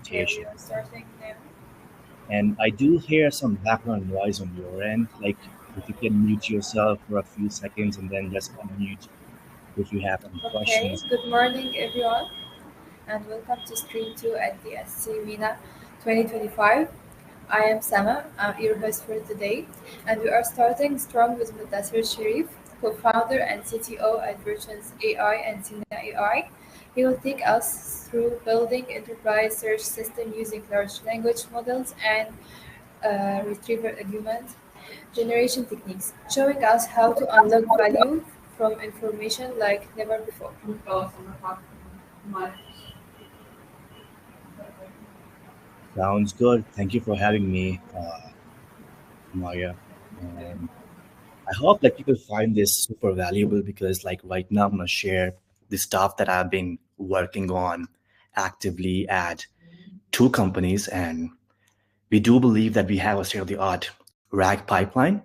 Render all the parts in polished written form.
presentation. We are starting now. And I do hear some background noise on your end. Like if you can mute yourself for a few seconds and then just unmute if you have any Okay, questions. good morning everyone and welcome to Stream 2 at DSC MENA 2025. I am Sama, I'm your host for today, and we are starting strong with Muddassar Sharif, co-founder and CTO at Virtuous AI and Sina AI. He will take us through building enterprise search system using large language models and retrieval-augmented generation techniques, showing us how to unlock value from information like never before. Sounds good. Thank you for having me, Maya. And I hope that people find this super valuable because, like, right now, I'm gonna share the stuff that I've been working on actively at two companies, and we do believe that we have a state-of-the-art RAG pipeline,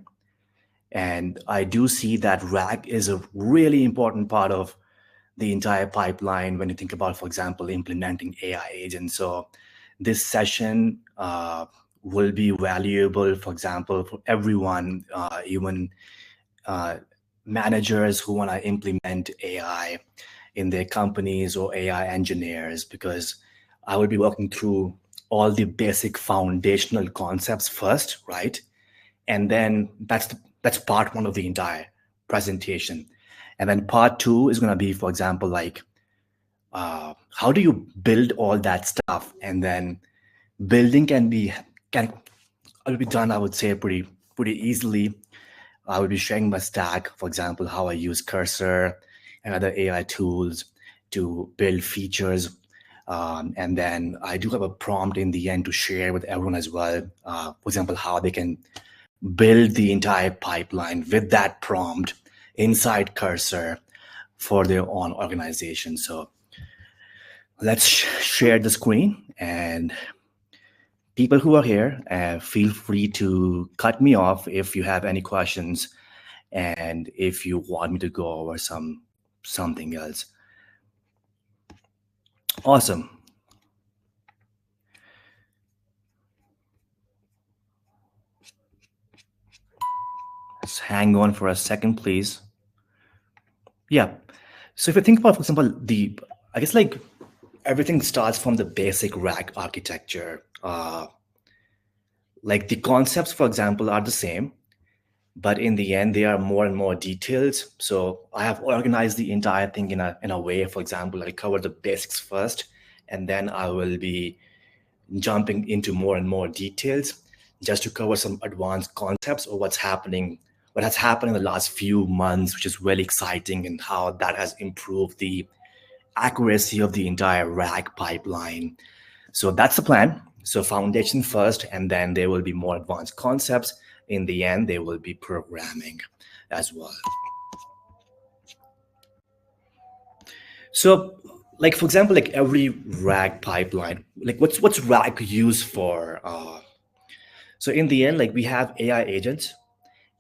and I do see that RAG is a really important part of the entire pipeline when you think about, for example, implementing AI agents. So this session will be valuable, for example, for everyone, even uh, managers who want to implement AI in their companies or AI engineers, because I will be walking through all the basic foundational concepts first, right? And then that's part one of the entire presentation. And then part two is going to be, for example, like how do you build all that stuff, and then building can will be done, I would say, pretty easily. I will be sharing my stack, for example, how I use Cursor and other AI tools to build features. And then I do have a prompt in the end to share with everyone as well. For example, how they can build the entire pipeline with that prompt inside Cursor for their own organization. So let's share the screen, and people who are here, feel free to cut me off if you have any questions and if you want me to go over something else. Awesome. Let's hang on for a second, please. Yeah. So if you think about, for example, I guess like everything starts from the basic RAG architecture. Like the concepts, for example, are the same, but in the end, they are more and more detailed. So I have organized the entire thing in a way, for example, I cover the basics first, and then I will be jumping into more and more details just to cover some advanced concepts or what has happened in the last few months, which is really exciting, and how that has improved the accuracy of the entire RAG pipeline. So that's the plan. So foundation first, and then there will be more advanced concepts. In the end, there will be programming as well. So, like for example, like every RAG pipeline, like what's RAG used for? So in the end, like we have AI agents.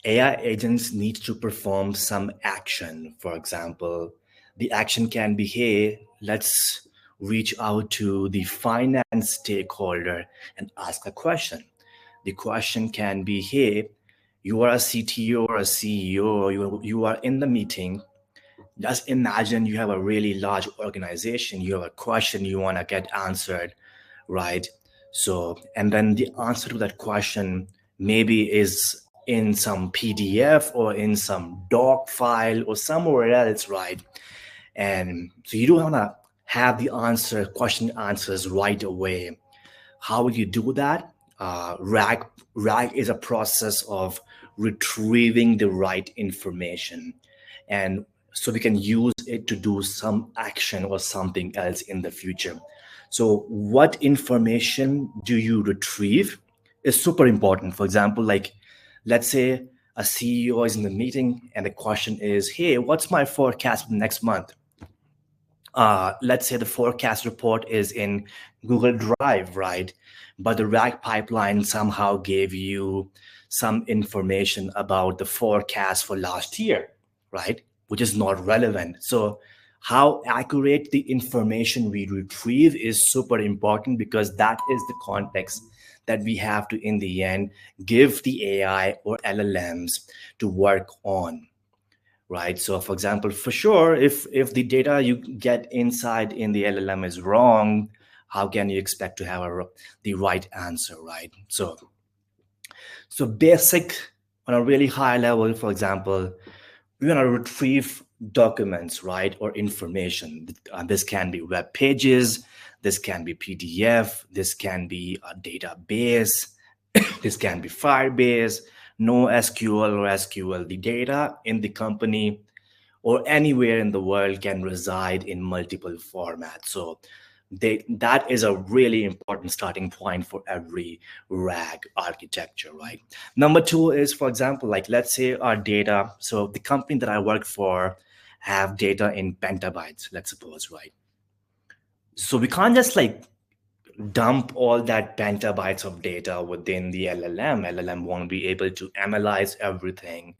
AI agents need to perform some action. For example, the action can be, hey, let's reach out to the finance stakeholder and ask a question. The question can be, hey, you are a CTO or a CEO, you are in the meeting. Just imagine you have a really large organization, you have a question you want to get answered, right? So, and then the answer to that question maybe is in some PDF or in some doc file or somewhere else, right? And so you don't want to have the question answers right away. How will you do that? RAG is a process of retrieving the right information, and so we can use it to do some action or something else in the future. So what information do you retrieve is super important. For example, like let's say a CEO is in the meeting and the question is, hey, what's my forecast for next month? Let's say the forecast report is in Google Drive, right? But the RAG pipeline somehow gave you some information about the forecast for last year, right? Which is not relevant. So how accurate the information we retrieve is super important, because that is the context that we have to, in the end, give the AI or LLMs to work on, right? So, for example, for sure, if the data you get inside in the LLM is wrong, how can you expect to have the right answer, right? So basic, on a really high level, for example, we want to retrieve documents, right, or information. This can be web pages, this can be PDF, this can be a database, this can be Firebase, no SQL or SQL. The data in the company or anywhere in the world can reside in multiple formats. So that is a really important starting point for every RAG architecture, right? Number two is, for example, like let's say our data. So the company that I work for have data in petabytes, let's suppose, right? So we can't just like dump all that petabytes of data within the LLM. LLM won't be able to analyze everything.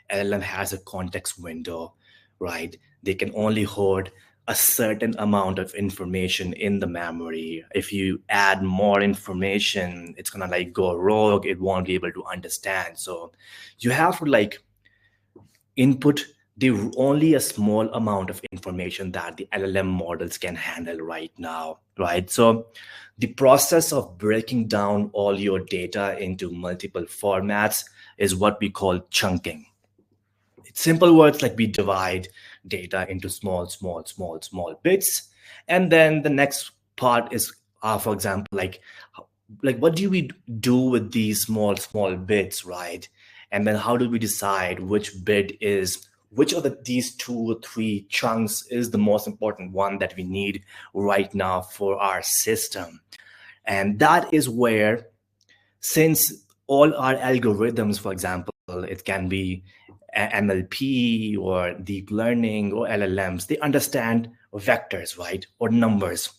LLM has a context window, right? They can only hold a certain amount of information in the memory. If you add more information, it's gonna like go rogue. It won't be able to understand. So you have to like input the only a small amount of information that the LLM models can handle right now, right? So the process of breaking down all your data into multiple formats is what we call chunking. It's simple words like we divide data into small bits. And then the next part is, for example, like what do we do with these small bits, right? And then how do we decide which bit is which of these two or three chunks is the most important one that we need right now for our system? And that is where, since all our algorithms, for example, it can be NLP or deep learning or LLMs, they understand vectors, right? Or numbers.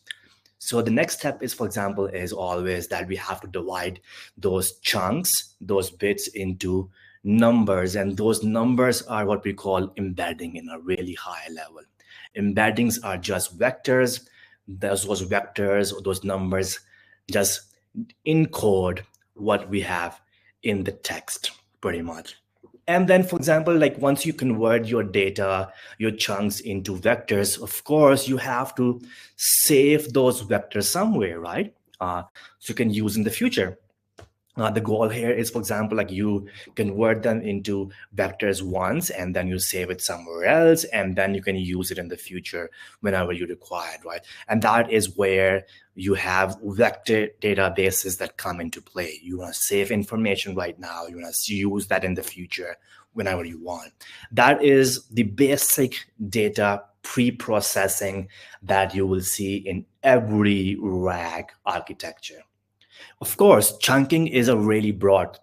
So the next step is, for example, is always that we have to divide those chunks, those bits into numbers. And those numbers are what we call embedding in a really high level. Embeddings are just vectors. Those vectors or those numbers just encode what we have in the text, pretty much. And then, for example, like once you convert your data, your chunks into vectors, of course, you have to save those vectors somewhere, right? So you can use in the future. The goal here is, for example, like you convert them into vectors once and then you save it somewhere else, and then you can use it in the future whenever you require it, right? And that is where you have vector databases that come into play. You want to save information right now, you want to use that in the future whenever you want. That is the basic data pre-processing that you will see in every RAG architecture. Of course, chunking is a really broad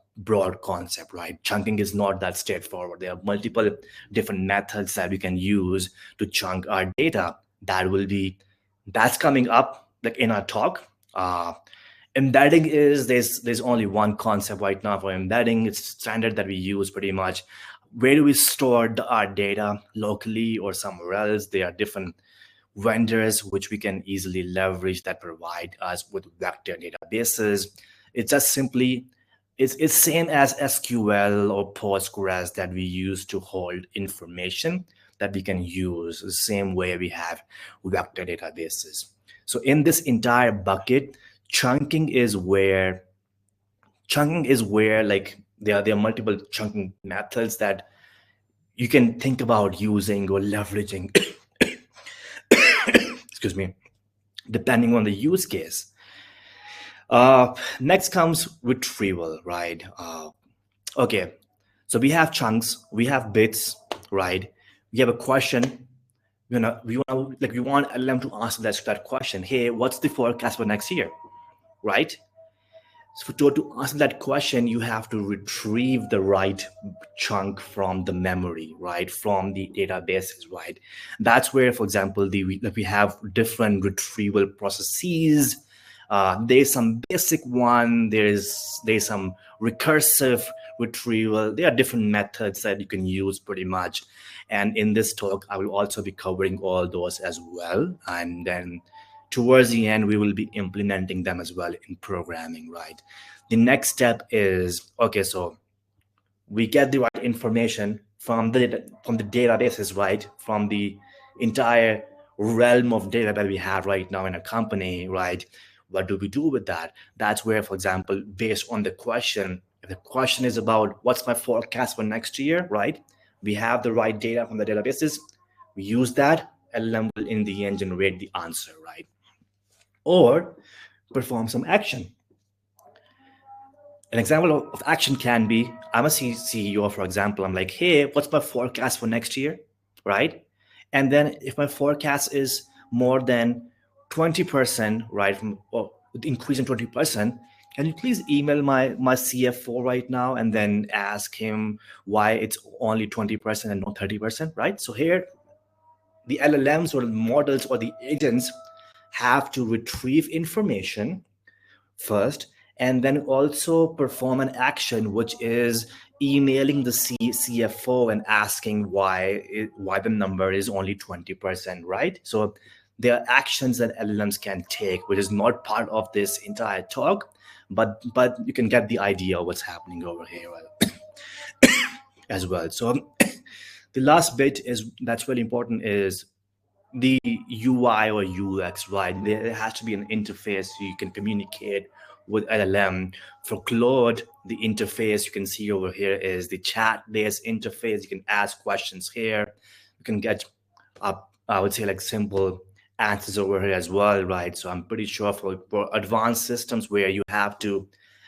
concept, right? Chunking is not that straightforward. There are multiple different methods that we can use to chunk our data. That's coming up like in our talk. Embedding is there's only one concept right now for embedding. It's standard that we use pretty much. Where do we store our data, locally or somewhere else? There are different vendors which we can easily leverage that provide us with vector databases. It's just simply it's same as SQL or Postgres that we use to hold information that we can use the same way we have vector databases. So in this entire bucket, chunking is where like there are multiple chunking methods that you can think about using or leveraging excuse me, depending on the use case. Next comes retrieval, right? Okay, so we have chunks, we have bits, right? We have a question. We want LM to answer that question. Hey, what's the forecast for next year, right? So to answer that question, you have to retrieve the right chunk from the memory, right? From the databases, right? That's where, for example, we have different retrieval processes. There's some basic one. There's some recursive retrieval. There are different methods that you can use pretty much. And in this talk, I will also be covering all those as well. And then towards the end, we will be implementing them as well in programming, right? The next step is, okay, so we get the right information from the databases, right? From the entire realm of data that we have right now in a company, right? What do we do with that? That's where, for example, based on the question, if the question is about what's my forecast for next year, right? We have the right data from the databases. We use that. LLM will in the end generate the answer, right? Or perform some action. An example of action can be, I'm a CEO, for example. I'm like, hey, what's my forecast for next year, right? And then if my forecast is more than 20%, right, from increase in 20%, can you please email my CFO right now and then ask him why it's only 20% and not 30%, right? So here, the LLMs or the models or the agents have to retrieve information first, and then also perform an action, which is emailing the CFO and asking why the number is only 20%, right? So there are actions that LLMs can take, which is not part of this entire talk, but you can get the idea of what's happening over here as well. So the last bit is that's really important is the UI or UX, right? There has to be an interface so you can communicate with LLM. For Claude, the interface you can see over here is the chat-based interface. You can ask questions here. You can get, I would say, like simple answers over here as well, right? So I'm pretty sure for advanced systems where you have to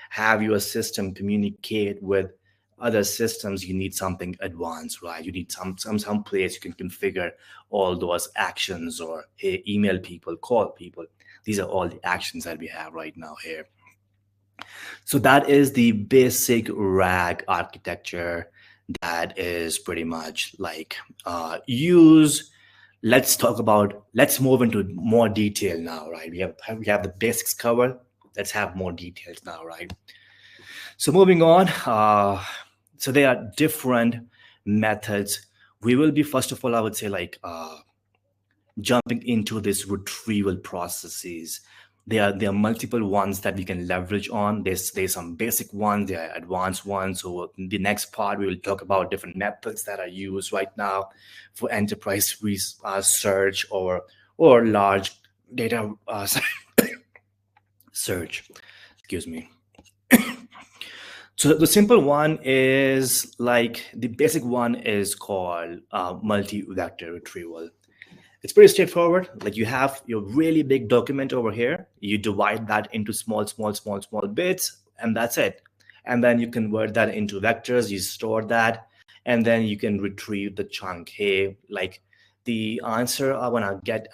have your system communicate with other systems, you need something advanced, right? You need some place you can configure all those actions or hey, email people, call people. These are all the actions that we have right now here. So that is the basic RAG architecture that is pretty much like use. Let's move into more detail now, right? We have the basics covered. Let's have more details now, right? So moving on, so there are different methods. We will be, first of all, I would say, like jumping into this retrieval processes. There are multiple ones that we can leverage on. There's some basic ones, there are advanced ones. So in the next part, we will talk about different methods that are used right now for enterprise search or large data search. Excuse me. So the simple one is like the basic one is called multi-vector retrieval. It's pretty straightforward. Like you have your really big document over here. You divide that into small bits, and that's it. And then you convert that into vectors. You store that, and then you can retrieve the chunk. Hey, like the answer I want to get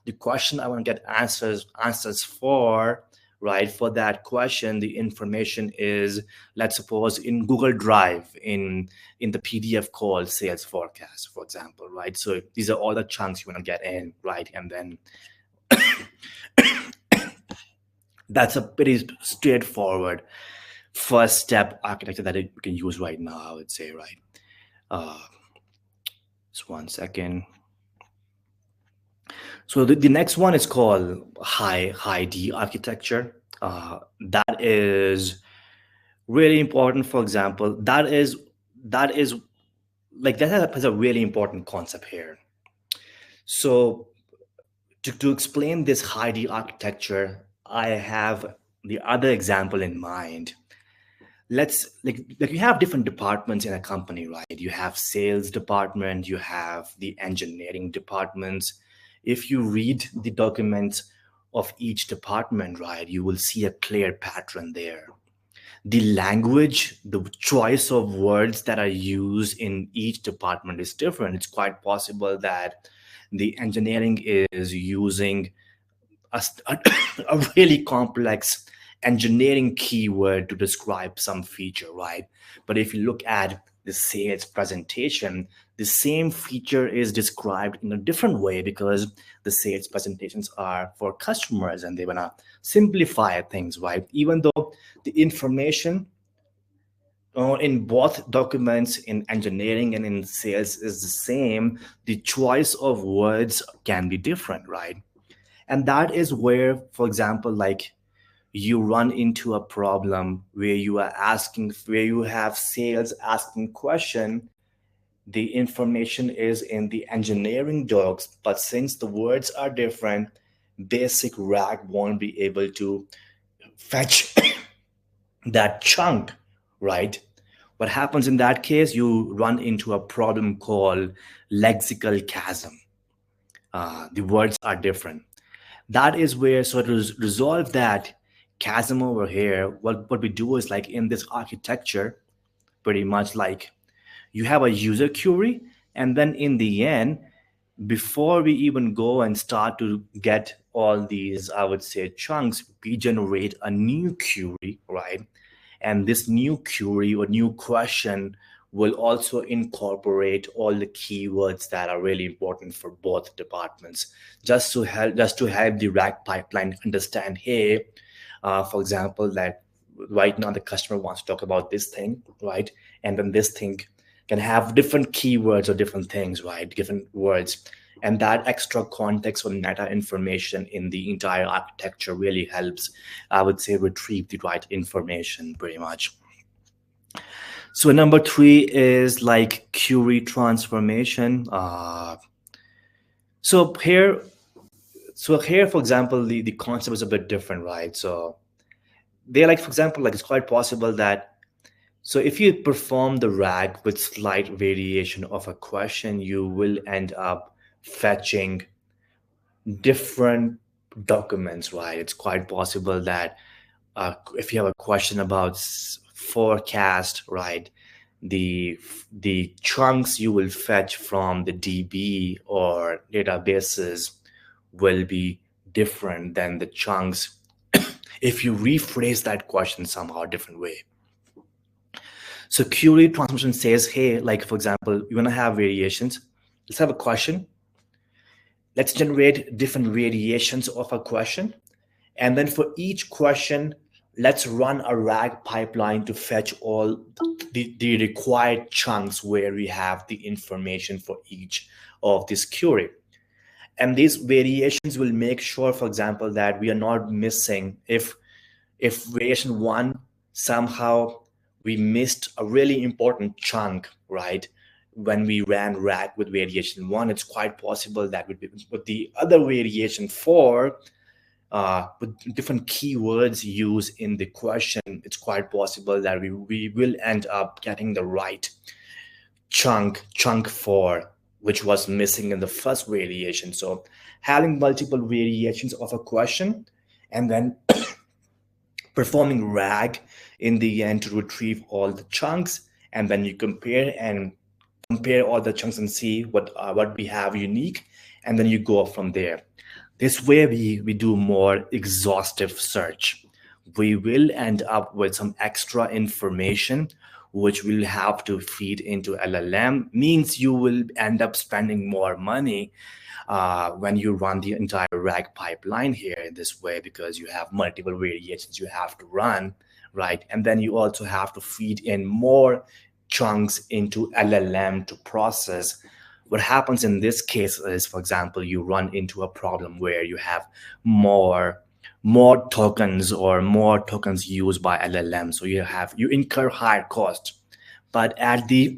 the question I want to get answers for, right? For that question, the information is, let's suppose, in Google Drive in the PDF called sales forecast, for example, right? So these are all the chunks you want to get in, right? And then that's a pretty straightforward first step architecture that you can use right now, I would say, right? Just 1 second. So the next one is called high D architecture. That is really important. For example, that is like that has a really important concept here. So to explain this high D architecture, I have the other example in mind. Let's like you have different departments in a company, right? You have sales department, you have the engineering departments. If you read the documents of each department, right, you will see a clear pattern there. The language, the choice of words that are used in each department is different. It's quite possible that the engineering is using a, a really complex engineering keyword to describe some feature, right? But if you look at the sales presentation, the same feature is described in a different way because the sales presentations are for customers and they want to simplify things, right? Even though the information in both documents, in engineering and in sales, is the same. The choice of words can be different, right? And that is where, for example, like you run into a problem where you are asking, where you have sales asking question, the information is in the engineering docs, but since the words are different, basic RAG won't be able to fetch that chunk, right? What happens in that case? You run into a problem called lexical chasm. The words are different. That is where, so to resolve that chasm over here, what we do is like in this architecture, pretty much like you have a user query, and then in the end, before we even go and start to get all these, I would say, chunks, we generate a new query, right? And this new query or new question will also incorporate all the keywords that are really important for both departments, just to help the rack pipeline understand, hey, for example, that right now the customer wants to talk about this thing, right? And then this thing can have different keywords or different things, right? Different words. And that extra context or meta information in the entire architecture really helps, I would say, retrieve the right information pretty much. So number three is like query transformation. So here, for example, the concept is a bit different, right? So they're like, for example, like it's quite possible that, so if you perform the RAG with slight variation of a question, you will end up fetching different documents, right? It's quite possible that if you have a question about forecast, right, the the chunks you will fetch from the DB or databases will be different than the chunks if you rephrase that question somehow a different way. So query transformation says, hey, like for example, you want to have variations. Let's have a question. Let's generate different variations of a question. And then for each question, let's run a RAG pipeline to fetch all the required chunks where we have the information for each of this query. And these variations will make sure, for example, that we are not missing, if variation one, somehow we missed a really important chunk, right? When we ran RAG with variation one, it's quite possible that with the other variation four, with different keywords used in the question, it's quite possible that we will end up getting the right chunk four, which was missing in the first variation. So having multiple variations of a question and then performing RAG in the end to retrieve all the chunks, and then you compare all the chunks and see what we have unique, and then you go from there. This way we do more exhaustive search. We will end up with some extra information which will have to feed into LLM, means you will end up spending more money when you run the entire RAG pipeline here in this way, because you have multiple variations you have to run, right? And then you also have to feed in more chunks into LLM to process. What happens in this case is, for example, you run into a problem where you have more tokens or more tokens used by LLM. So you incur higher cost, but at the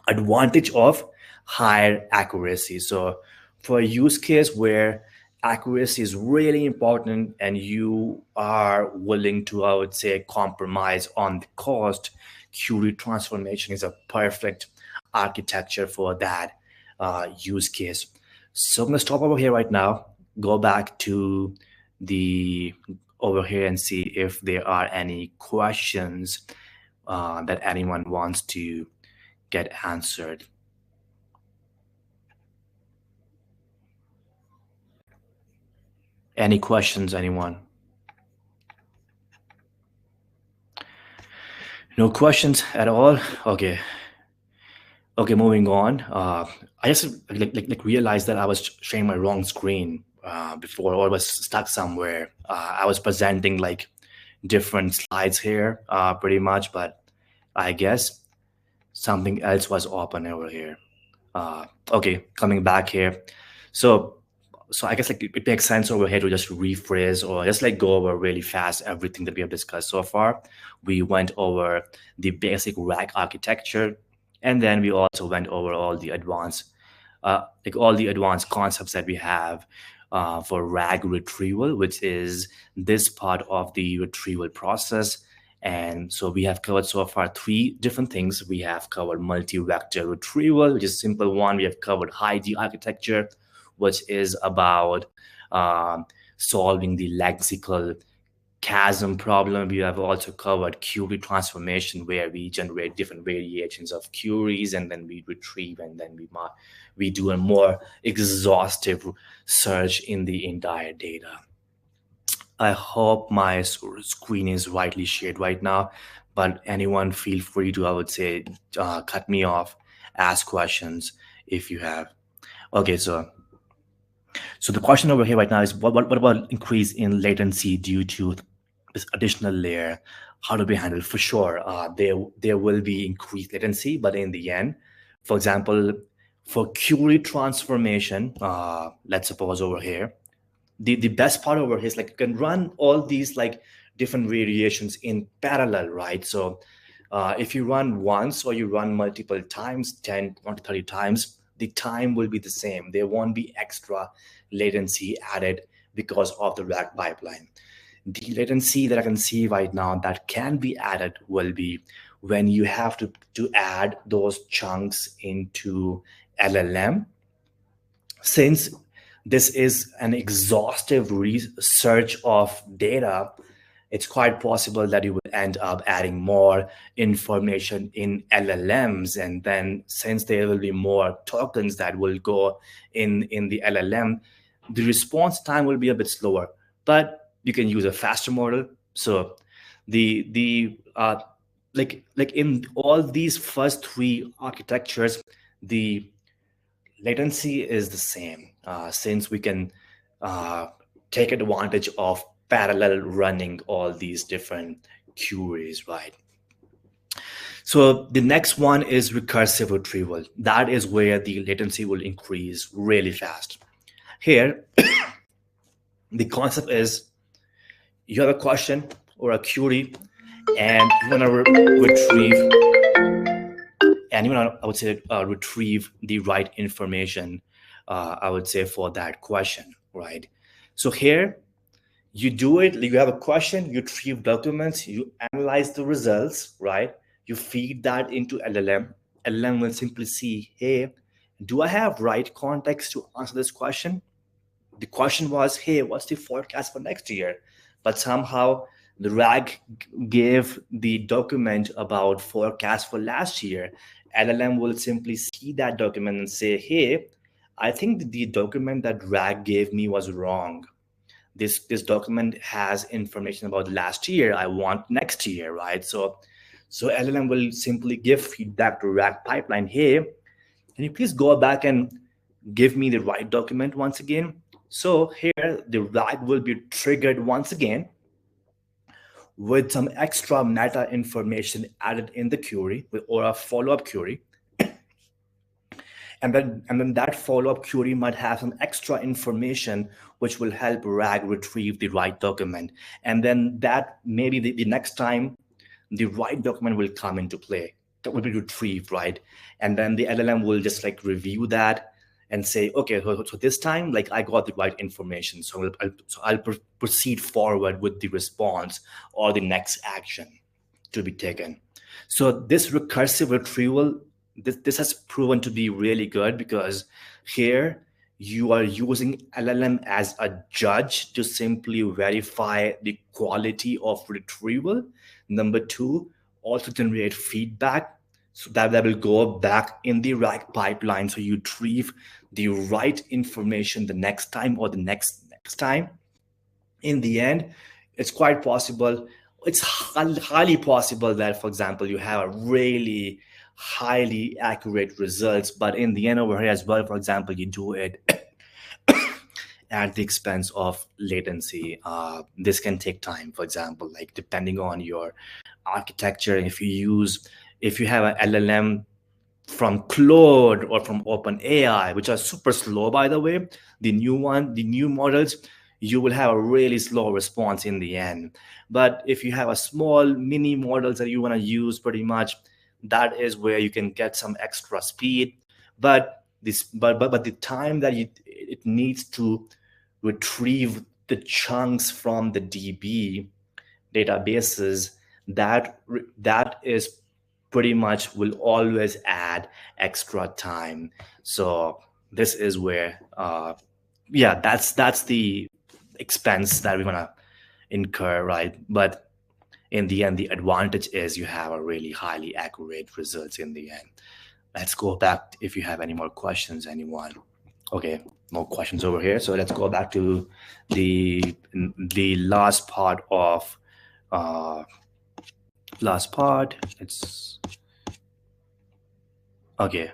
advantage of higher accuracy. So for a use case where accuracy is really important and you are willing to, I would say, compromise on the cost, query transformation is a perfect architecture for that use case. So I'm going to stop over here right now, go back to the over here and see if there are any questions that anyone wants to get answered. Any questions, anyone? No questions at all? Okay. Okay, moving on. I just realized that I was sharing my wrong screen before, or was stuck somewhere. I was presenting like different slides here, pretty much, but I guess something else was open over here. Okay, coming back here. So, so I guess like it makes sense over here to just rephrase or just like go over really fast everything that we have discussed so far. We went over the basic rack architecture, and then we also went over all the advanced concepts that we have for RAG retrieval, which is this part of the retrieval process. And so we have covered so far three different things. We have covered multi-vector retrieval, which is a simple one. We have covered high D architecture, which is about um, solving the lexical chasm problem. We have also covered query transformation, where we generate different variations of queries and then we retrieve and then we do a more exhaustive search in the entire data. I hope my screen is rightly shared right now, but anyone feel free to, I would say, cut me off, ask questions if you have. Okay, so the question over here right now is what about increase in latency due to this additional layer? How do we handle it? For sure, there will be increased latency, but in the end, for example, for query transformation, let's suppose over here, the best part over here is like you can run all these like different variations in parallel, right? So if you run once or you run multiple times, 10, 20, 30 times, the time will be the same. There won't be extra latency added because of the rack pipeline. The latency that I can see right now that can be added will be when you have to add those chunks into LLM. Since this is an exhaustive research of data, it's quite possible that you will end up adding more information in LLMs. And then since there will be more tokens that will go in the LLM, the response time will be a bit slower, but you can use a faster model. So the like in all these first three architectures, the latency is the same, since we can uh, take advantage of parallel running all these different queries, right? So the next one is recursive retrieval. That is where the latency will increase really fast. Here, the concept is you have a question or a query and you want to retrieve, and you want to, I would say, retrieve the right information, I would say, for that question, right? So here, you do it, you have a question, you retrieve documents, you analyze the results, right? You feed that into LLM. LLM will simply see, hey, do I have right context to answer this question? The question was, hey, what's the forecast for next year? But somehow the RAG gave the document about forecast for last year. LLM will simply see that document and say, hey, I think the document that RAG gave me was wrong. This document has information about last year. I want next year, right? So LLM will simply give feedback to RAG pipeline. Hey, can you please go back and give me the right document once again? So here the RAG will be triggered once again with some extra meta information added in the query or a follow-up query. And then that follow-up query might have some extra information which will help RAG retrieve the right document. And then that maybe the next time the right document will come into play, that will be retrieved, right? And then the LLM will just like review that and say, okay, so this time, like I got the right information. So I'll proceed forward with the response or the next action to be taken. So this recursive retrieval, this has proven to be really good because here you are using LLM as a judge to simply verify the quality of retrieval. Number two, also generate feedback so that will go back in the RAG pipeline. So you retrieve the right information the next time or the next time. In the end, it's quite possible, it's highly possible that, for example, you have a really highly accurate results, but in the end over here as well, for example, you do it at the expense of latency. This can take time, for example, like depending on your architecture. If you use if you have an LLM from Claude or from OpenAI, which are super slow, by the way, the new models, you will have a really slow response in the end. But if you have a small mini models that you want to use, pretty much, that is where you can get some extra speed. But the time that it needs to retrieve the chunks from the DB databases, that is pretty much will always add extra time. So this is where yeah, that's the expense that we're gonna incur, right? But in the end, the advantage is you have a really highly accurate results in the end. Let's go back if you have any more questions, anyone. Okay, no questions over here. So let's go back to the the last part of uh last part. It's okay.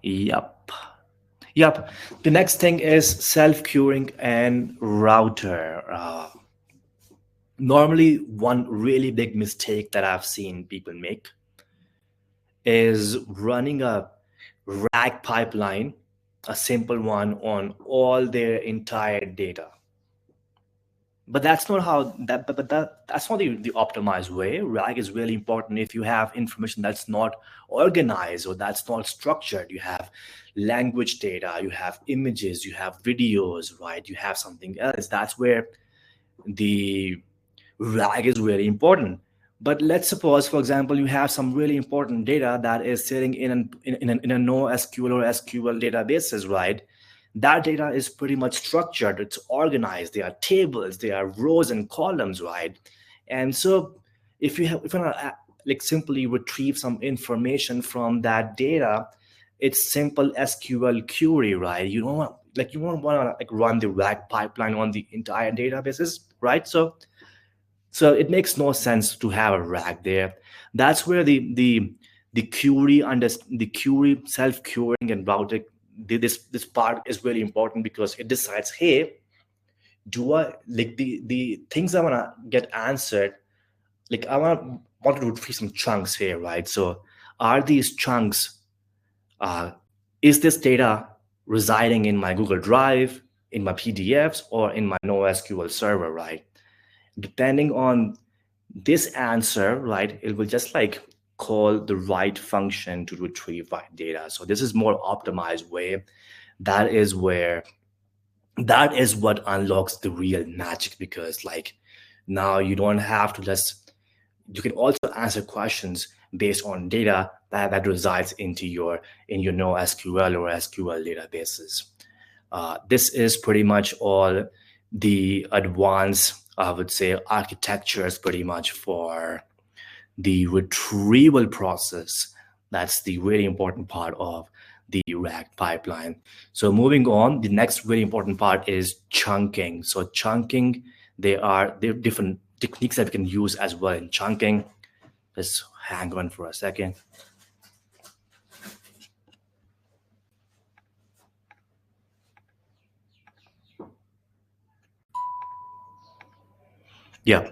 Yep. Yep. The next thing is self-queuing and router. Normally, one really big mistake that I've seen people make is running a RAG pipeline, a simple one, on all their entire data. But that's not how that that's not the optimized way. RAG is really important if you have information that's not organized or that's not structured. You have language data, you have images, you have videos, right? You have something else. That's where the RAG is really important. But let's suppose, for example, you have some really important data that is sitting in a NoSQL or SQL databases, right? That data is pretty much structured, it's organized, there are tables, there are rows and columns, right? And so if you want to like simply retrieve some information from that data, it's simple SQL query, right? You don't want to like run the RAG pipeline on the entire databases, right? So it makes no sense to have a RAG there. That's where the query under the query self queuing and routing, this part is really important because it decides, hey, do I like the things I want to get answered, like I want to retrieve some chunks here, right? So are these chunks, uh, is this data residing in my Google Drive, in my PDFs, or in my NoSQL server, right? Depending on this answer, right, it will just like call the right function to retrieve right data. So this is more optimized way. That is where that is what unlocks the real magic, because like now you don't have to just, you can also answer questions based on data that resides in your NoSQL or SQL databases. This is pretty much all the advanced, I would say, architectures pretty much for the retrieval process. That's the really important part of the RAG pipeline. So moving on, the next really important part is chunking. So chunking, there are different techniques that we can use as well in chunking. Just hang on for a second. Yeah,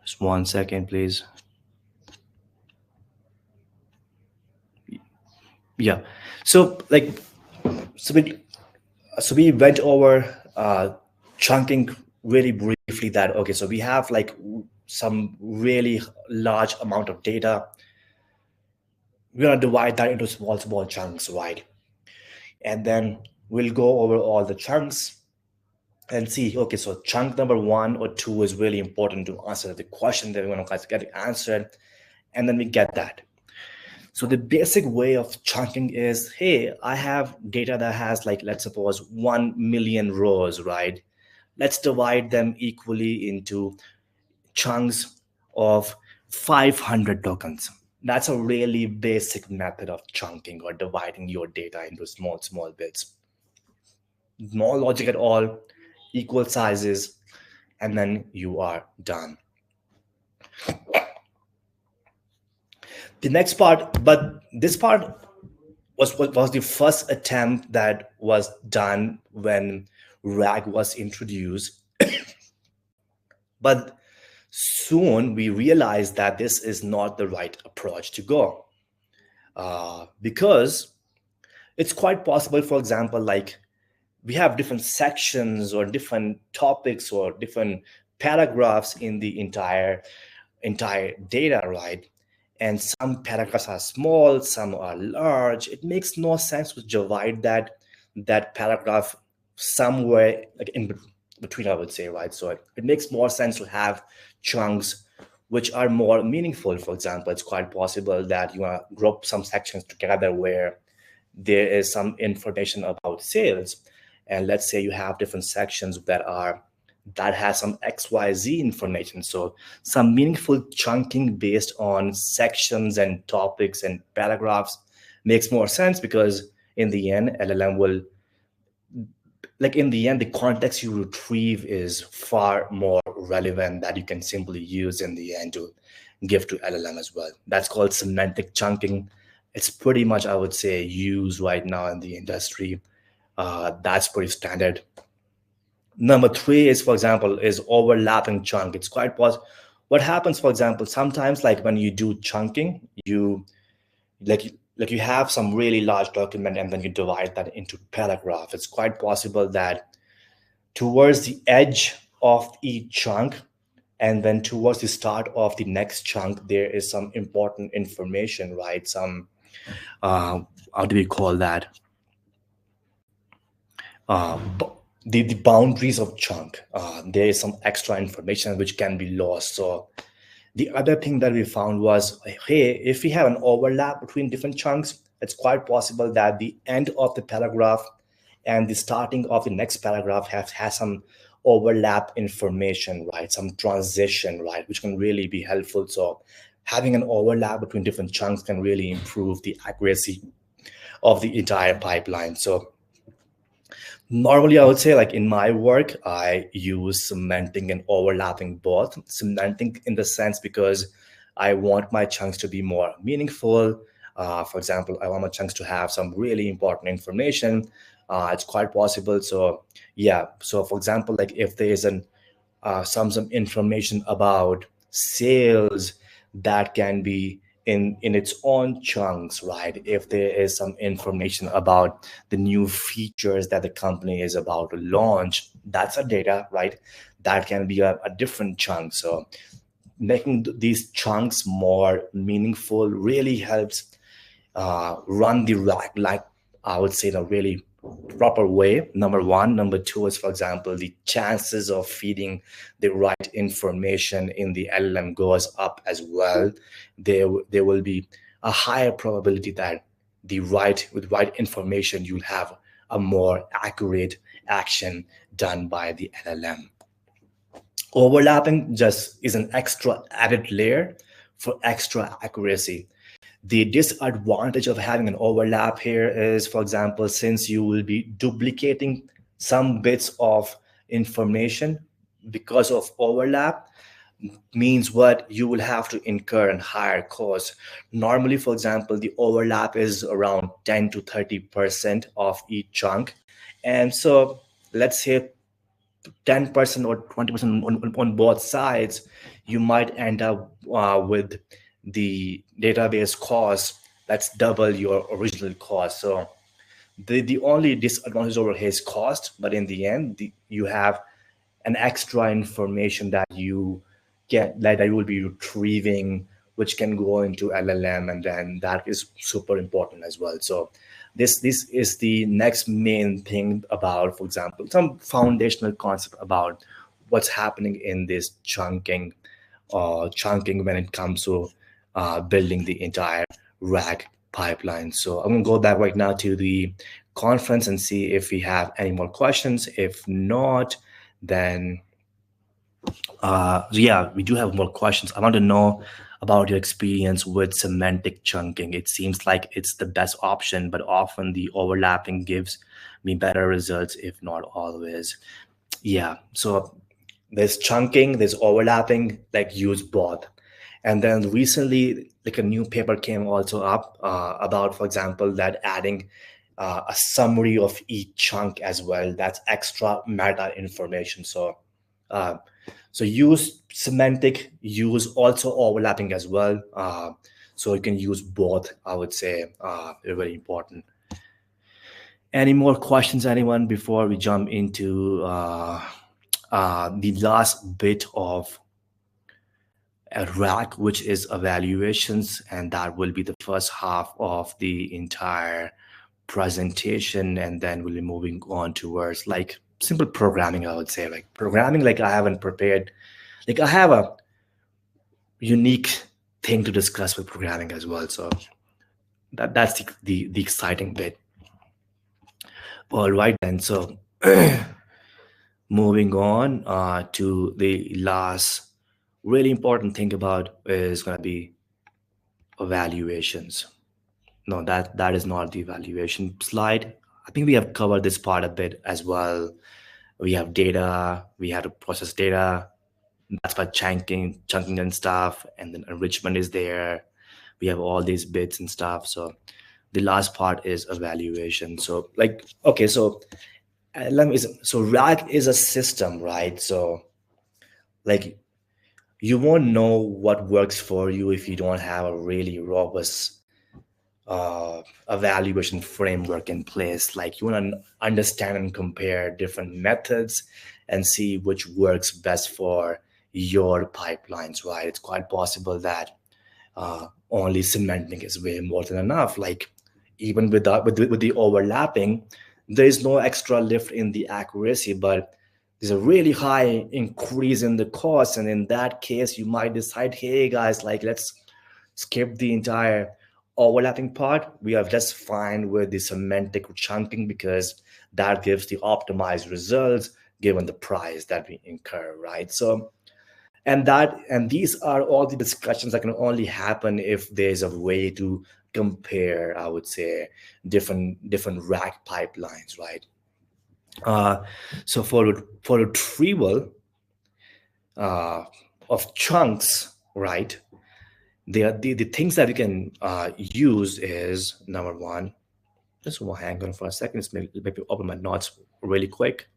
just 1 second, please. Yeah. So like, so we went over chunking really briefly. That okay, so we have like some really large amount of data. We're gonna divide that into small chunks, right? And then we'll go over all the chunks and see, okay, so chunk number 1 or 2 is really important to answer the question that we want to get answered, and then we get that. So the basic way of chunking is, hey, I have data that has like, let's suppose 1 million rows, right? Let's divide them equally into chunks of 500 tokens. That's a really basic method of chunking or dividing your data into small bits. No logic at all, equal sizes, and then you are done. The next part, but this part was the first attempt that was done when RAG was introduced. But Soon we realized that this is not the right approach to go, because it's quite possible, for example, like we have different sections or different topics or different paragraphs in the entire data, right? And some paragraphs are small, some are large. It makes no sense to divide that paragraph somewhere like in between, I would say, right? So it makes more sense to have chunks which are more meaningful. For example, it's quite possible that you want to group some sections together where there is some information about sales, and let's say you have different sections that has some XYZ information. So some meaningful chunking based on sections and topics and paragraphs makes more sense, because in the end, LLM will, like in the end, the context you retrieve is far more relevant that you can simply use in the end to give to LLM as well. That's called semantic chunking. It's pretty much, I would say, used right now in the industry. That's pretty standard. Number three is, for example, is overlapping chunk. It's quite possible. What happens, for example, sometimes like when you do chunking, you like you have some really large document and then you divide that into paragraph. It's quite possible that towards the edge of each chunk and then towards the start of the next chunk, there is some important information, right? Some uh, how do we call that? The boundaries of chunk. There is some extra information which can be lost. So the other thing that we found was, hey, if we have an overlap between different chunks, it's quite possible that the end of the paragraph and the starting of the next paragraph has some overlap information, right? Some transition, right? Which can really be helpful. So having an overlap between different chunks can really improve the accuracy of the entire pipeline. So normally, I would say, like in my work, I use cementing and overlapping both. Cementing in the sense because I want my chunks to be more meaningful. For example, I want my chunks to have some really important information. It's quite possible. So yeah. So for example, like if there is some information about sales that can be in its own chunks, right? If there is some information about the new features that the company is about to launch, that's a data, right? That can be a different chunk. So making these chunks more meaningful really helps run the rack, like I would say, in a really proper way. Number one. Number two is, for example, the chances of feeding the right information in the LLM goes up as well. There will be a higher probability that with right information you'll have a more accurate action done by the LLM. Overlapping just is an extra added layer for extra accuracy. The disadvantage of having an overlap here is, for example, since you will be duplicating some bits of information because of overlap, means what you will have to incur in higher costs. Normally, for example, the overlap is around 10 to 30% of each chunk. And so let's say 10% or 20% on both sides, you might end up with the database cost that's double your original cost. So the only disadvantage over here is cost, but in the end, you have an extra information that you get, that you will be retrieving, which can go into LLM, and then that is super important as well. So this is the next main thing about, for example, some foundational concept about what's happening in this chunking when it comes to building the entire RAG pipeline. So I'm going to go back right now to the conference and see if we have any more questions. If not, then yeah, we do have more questions. I want to know about your experience with semantic chunking. It seems like it's the best option, but often the overlapping gives me better results, if not always. Yeah, so there's chunking, there's overlapping, like use both. And then recently, like a new paper came also up about, for example, that adding a summary of each chunk as well. That's extra meta information. So Uh, so use semantic, use also overlapping as well. So you can use both, I would say. They're very important. Any more questions, anyone, before we jump into the last bit of a rack, which is evaluations, and that will be the first half of the entire presentation, and then we'll be moving on towards like simple programming, I would say. Like programming, like I haven't prepared, like I have a unique thing to discuss with programming as well. So that's the exciting bit. All right then. So moving on to the last really important thing about is going to be evaluations. No, that is not the evaluation slide. I think we have covered this part a bit as well. We have data, we have to process data. That's by chunking and stuff, and then enrichment is there. We have all these bits and stuff. So the last part is evaluation. So like, okay, so let me. So RAG is a system, right? So like, you won't know what works for you if you don't have a really robust evaluation framework in place. Like you want to understand and compare different methods and see which works best for your pipelines, right? It's quite possible that only cementing is way more than enough. Like even with the overlapping, there is no extra lift in the accuracy, but there's a really high increase in the cost. And in that case, you might decide, hey guys, like let's skip the entire overlapping part. We are just fine with the semantic chunking because that gives the optimized results given the price that we incur, right? So and these are all the discussions that can only happen if there's a way to compare, I would say, different rack pipelines, right? uh, so for retrieval of chunks, right, the things that we can use is number one. Just hang on for a second. Let's maybe open my notes really quick.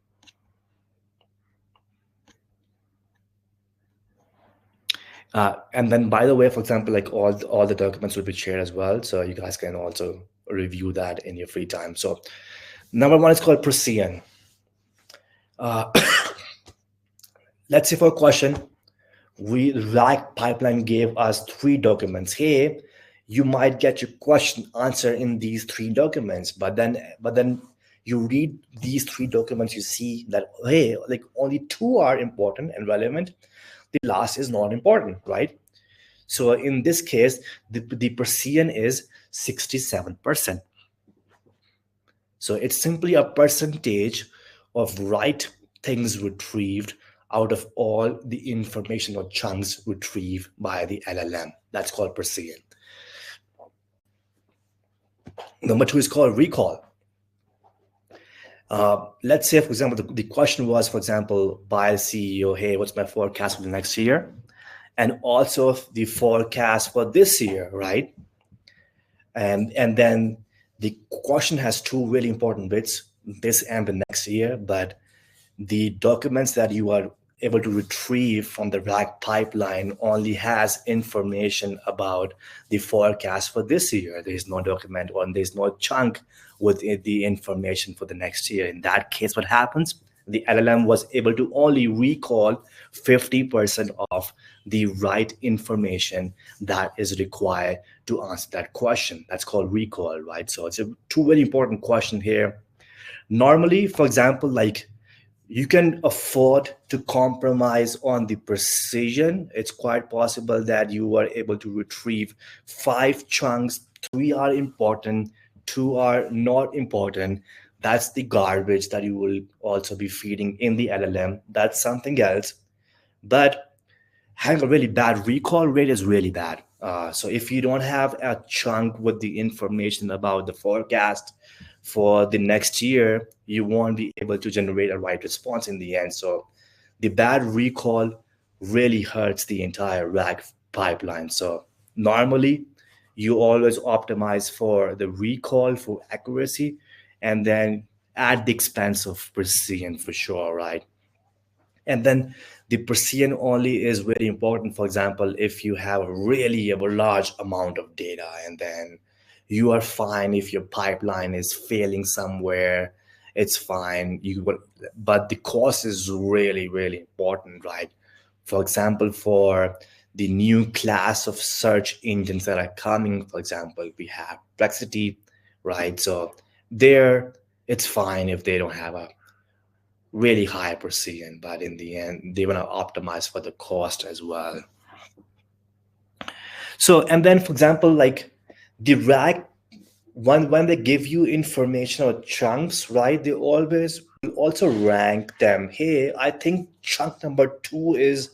And then, by the way, for example, like all the documents will be shared as well, so you guys can also review that in your free time. So, number one is called precision. Let's say for a question, we like pipeline gave us three documents. Hey, you might get your question answer in these three documents, but then you read these three documents, you see that hey, like only two are important and relevant. The last is not important, right? So in this case, the precision is 67%. So it's simply a percentage of right things retrieved out of all the information or chunks retrieved by the LLM. That's called precision. Number two is called recall. Let's say, for example, the question was, for example, by the CEO, hey, what's my forecast for the next year? And also the forecast for this year, right? And then the question has two really important bits, this and the next year, but the documents that you are able to retrieve from the RAG pipeline only has information about the forecast for this year. There is no document or there's no chunk with the information for the next year. In that case, what happens? The LLM was able to only recall 50% of the right information that is required to answer that question. That's called recall, right? So it's a two very important question here. Normally, for example, like you can afford to compromise on the precision. It's quite possible that you are able to retrieve five chunks, three are important, two are not important. That's the garbage that you will also be feeding in the LLM. That's something else. But having a really bad recall rate is really bad. So if you don't have a chunk with the information about the forecast for the next year, you won't be able to generate a right response in the end. So the bad recall really hurts the entire RAG pipeline. So normally you always optimize for the recall for accuracy and then at the expense of precision for sure, right? And then the precision only is very important. For example, if you have a large amount of data, and then you are fine if your pipeline is failing somewhere, it's fine. But the cost is really important, right? For example, for the new class of search engines that are coming, for example, we have Perplexity, right? So there, it's fine if they don't have a really high precision, but in the end, they want to optimize for the cost as well. So, and then, for example, like the rack, when they give you information or chunks, right, they always will also rank them. Hey, I think chunk number two is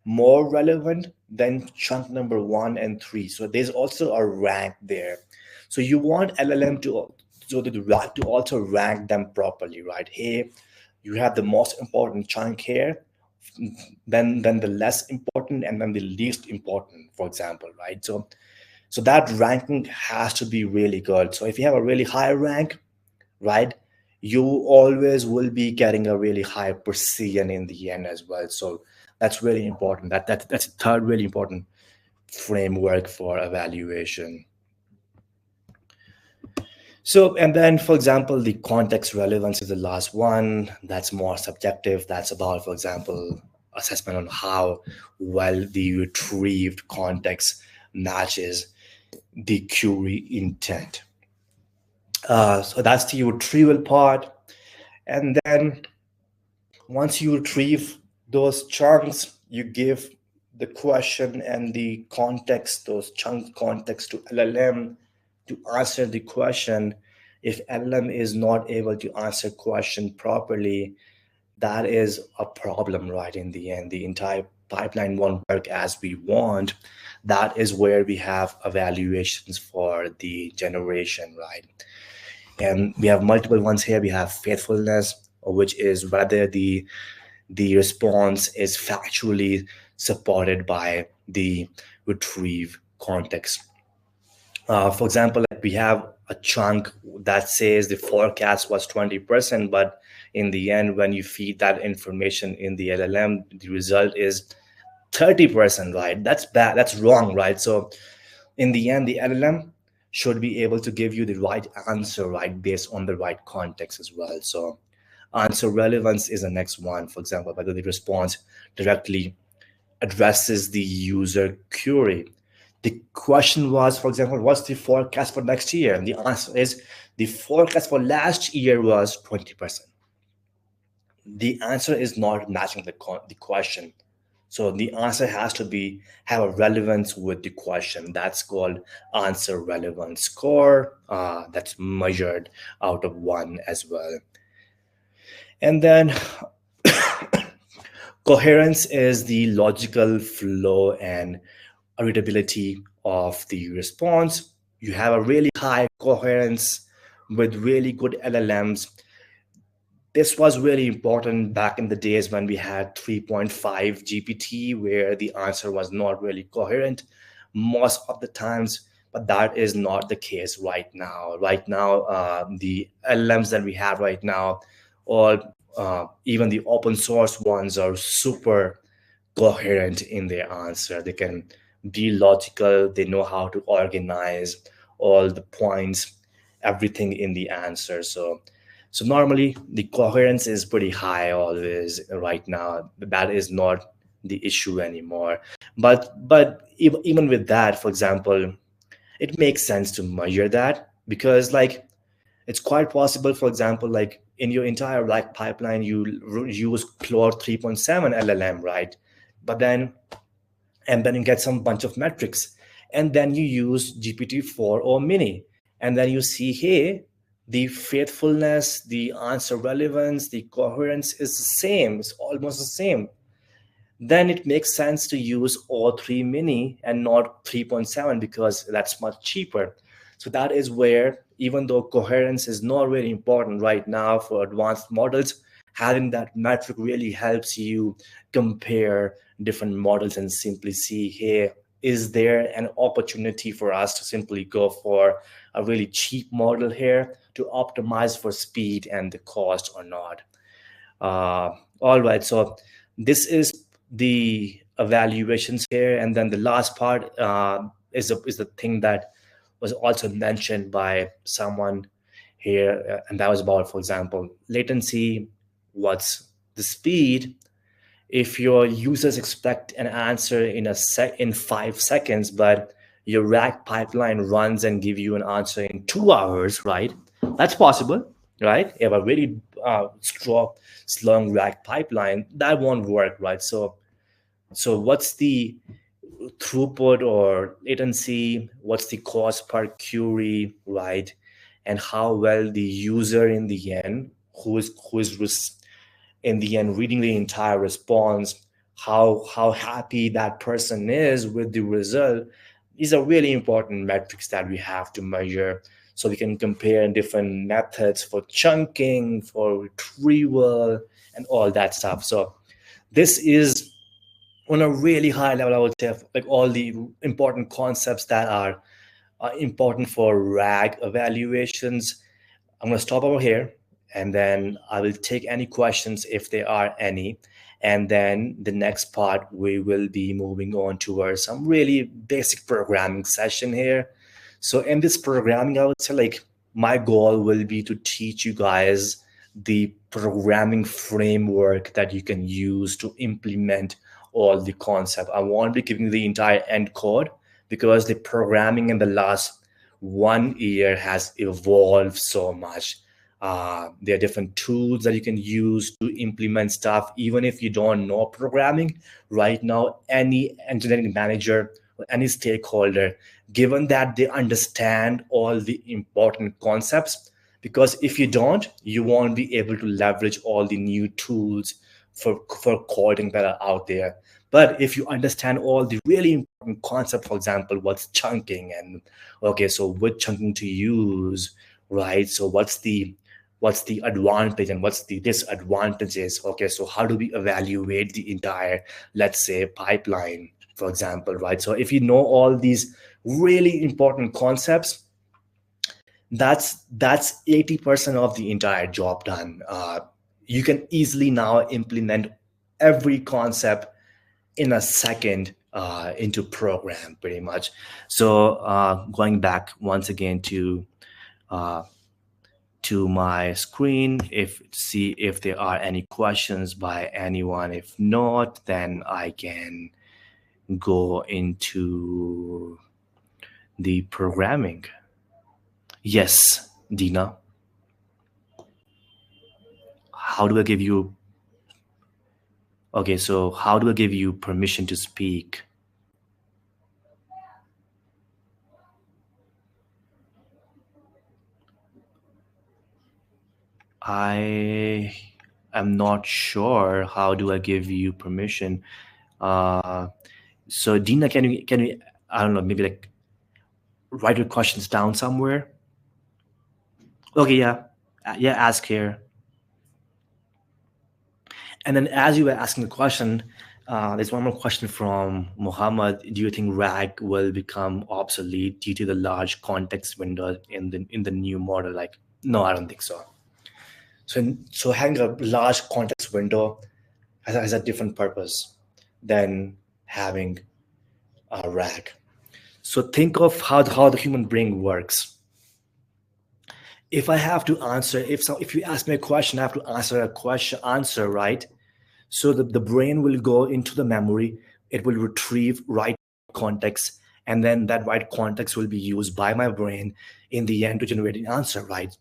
more relevant than chunk number one and three. So there's also a rank there. So you want LLM to, so the rack to also rank them properly, right? Hey, you have the most important chunk here, then the less important, and then the least important, for example, right? So that ranking has to be really good. So if you have a really high rank, right, you always will be getting a really high precision in the end as well. So that's really important. That's a third really important framework for evaluation. So, and then, for example, the context relevance is the last one. That's more subjective. That's about, for example, assessment on how well the retrieved context matches the query intent. So that's the retrieval part. And then once you retrieve those chunks, you give the question and the context, those chunk context to LLM to answer the question. If LLM is not able to answer question properly, that is a problem, right? In the end, the entire pipeline won't work as we want. That is where we have evaluations for the generation, right? And we have multiple ones here. We have faithfulness, which is whether the response is factually supported by the retrieve context. For example, like we have a chunk that says the forecast was 20%, but in the end, when you feed that information in the LLM, the result is 30%, right? That's bad. That's wrong, right? So in the end, the LLM should be able to give you the right answer, right, based on the right context as well. So answer relevance is the next one. For example, whether the response directly addresses the user query. The question was, for example, what's the forecast for next year? And the answer is the forecast for last year was 20%. The answer is not matching the question. So the answer has to be have a relevance with the question. That's called answer relevance score. That's measured out of one as well. And then coherence is the logical flow and readability of the response. You have a really high coherence with really good LLMs. This was really important back in the days when we had 3.5 GPT, where the answer was not really coherent most of the times, but that is not the case right now. Right now, the LLMs that we have right now, or even the open source ones, are super coherent in their answer. They can be logical, they know how to organize all the points, everything in the answer. So normally the coherence is pretty high always right now. That is not the issue anymore. But even with that, for example, it makes sense to measure that, because like it's quite possible, for example, like in your entire like pipeline, you use Claude 3.7 LLM, right? But then and then you get some bunch of metrics, and then you use GPT-4 or Mini, and then you see, hey, the faithfulness, the answer relevance, the coherence is the same. It's almost the same. Then it makes sense to use O3 Mini and not 3.7, because that's much cheaper. So that is where, even though coherence is not really important right now for advanced models, having that metric really helps you compare different models and simply see, hey, is there an opportunity for us to simply go for a really cheap model here to optimize for speed and the cost or not? All right, so This is the evaluations here, and then the last part is the thing that was also mentioned by someone here, and that was about, for example, latency. What's the speed? If your users expect an answer in 5 seconds, but your rack pipeline runs and give you an answer in 2 hours, right? That's possible, right? If a really long rack pipeline, that won't work, right? So what's the throughput or latency? What's the cost per query, right? And how well the user in the end, who is in the end reading the entire response, how happy that person is with the result. These are really important metrics that we have to measure, so we can compare different methods for chunking, for retrieval, and all that stuff. So this is on a really high level, I would say, like all the important concepts that are important for RAG evaluations. I'm going to stop over here, and then I will take any questions if there are any. And then the next part, we will be moving on towards some really basic programming session here. So in this programming, I would say, like, my goal will be to teach you guys the programming framework that you can use to implement all the concept. I won't be giving the entire end code, because the programming in the last 1 year has evolved so much. There are different tools that you can use to implement stuff, even if you don't know programming. Right now, any engineering manager or any stakeholder, given that they understand all the important concepts, because if you don't, you won't be able to leverage all the new tools for coding that are out there. But if you understand all the really important concepts, for example, what's chunking, and okay, so what chunking to use, right? So what's the advantage and what's the disadvantages? Okay, so how do we evaluate the entire, let's say, pipeline, for example, right? So if you know all these really important concepts, that's 80% of the entire job done. You can easily now implement every concept in a second into program, pretty much. So going back once again uh, to my screen, if see if there are any questions by anyone. If not, then I can go into the programming. Yes, Dina. How do I give you? Okay, so how do I give you permission to speak? I am not sure. How do I give you permission? Uh, so Dina, can you I don't know, maybe like write your questions down somewhere? Okay, yeah. Yeah, ask here. And then as you were asking the question, there's one more question from Muhammad. Do you think RAG will become obsolete due to the large context window in the new model? Like, no, I don't think so. So having a large context window has a different purpose than having a RAG. So think of how the human brain works. If I have to answer, if you ask me a question, I have to answer, right? So the brain will go into the memory, it will retrieve right context, and then that right context will be used by my brain in the end to generate an answer, right?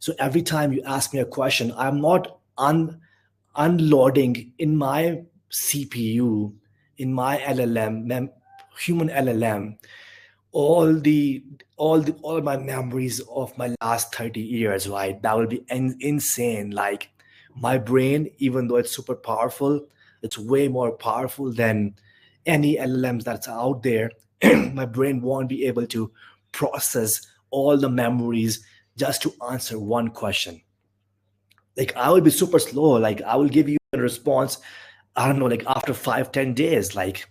So every time you ask me a question, I'm not unloading in my CPU, in my human LLM, all my memories of my last 30 years, right? That will be insane. Like, my brain, even though it's super powerful, it's way more powerful than any LLMs that's out there. My brain won't be able to process all the memories just to answer one question. Like, I will be super slow. Like, I will give you a response, I don't know, like after 5-10 days. Like,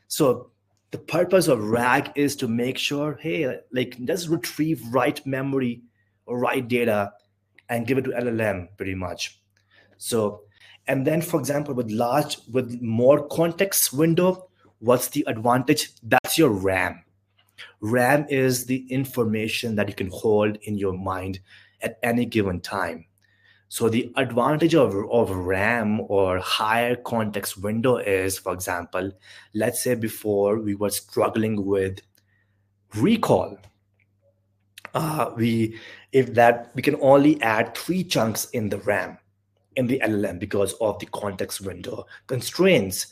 so the purpose of RAG is to make sure, hey, like, let's retrieve right memory or right data and give it to LLM, pretty much. So And then, for example, with more context window, what's the advantage? That's your RAM. RAM is the information that you can hold in your mind at any given time. So the advantage of RAM or higher context window is, for example, let's say before we were struggling with recall. We if that we can only add 3 chunks in the RAM in the LLM because of the context window constraints.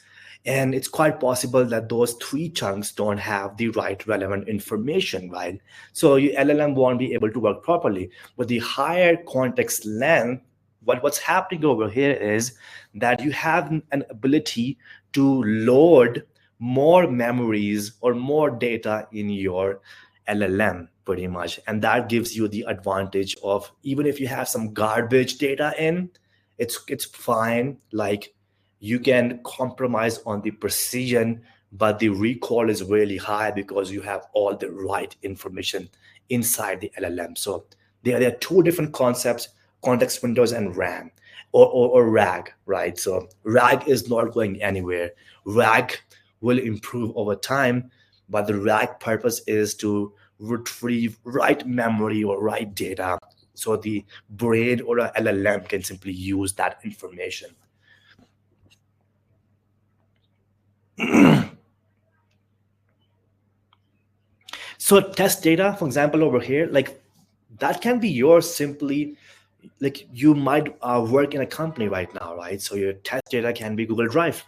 And it's quite possible that those 3 chunks don't have the right relevant information, right? So your LLM won't be able to work properly. With the higher context length, what's happening over here is that you have an ability to load more memories or more data in your LLM pretty much. And that gives you the advantage of even if you have some garbage data in, it's fine. Like you can compromise on the precision, but the recall is really high because you have all the right information inside the LLM. So there are 2 different concepts: context windows and RAM or RAG, right? So RAG is not going anywhere. RAG will improve over time, but the RAG purpose is to retrieve right memory or right data so the brain or a LLM can simply use that information. So test data, for example, over here, like that can be yours simply. Like you might work in a company right now, right? So your test data can be Google Drive.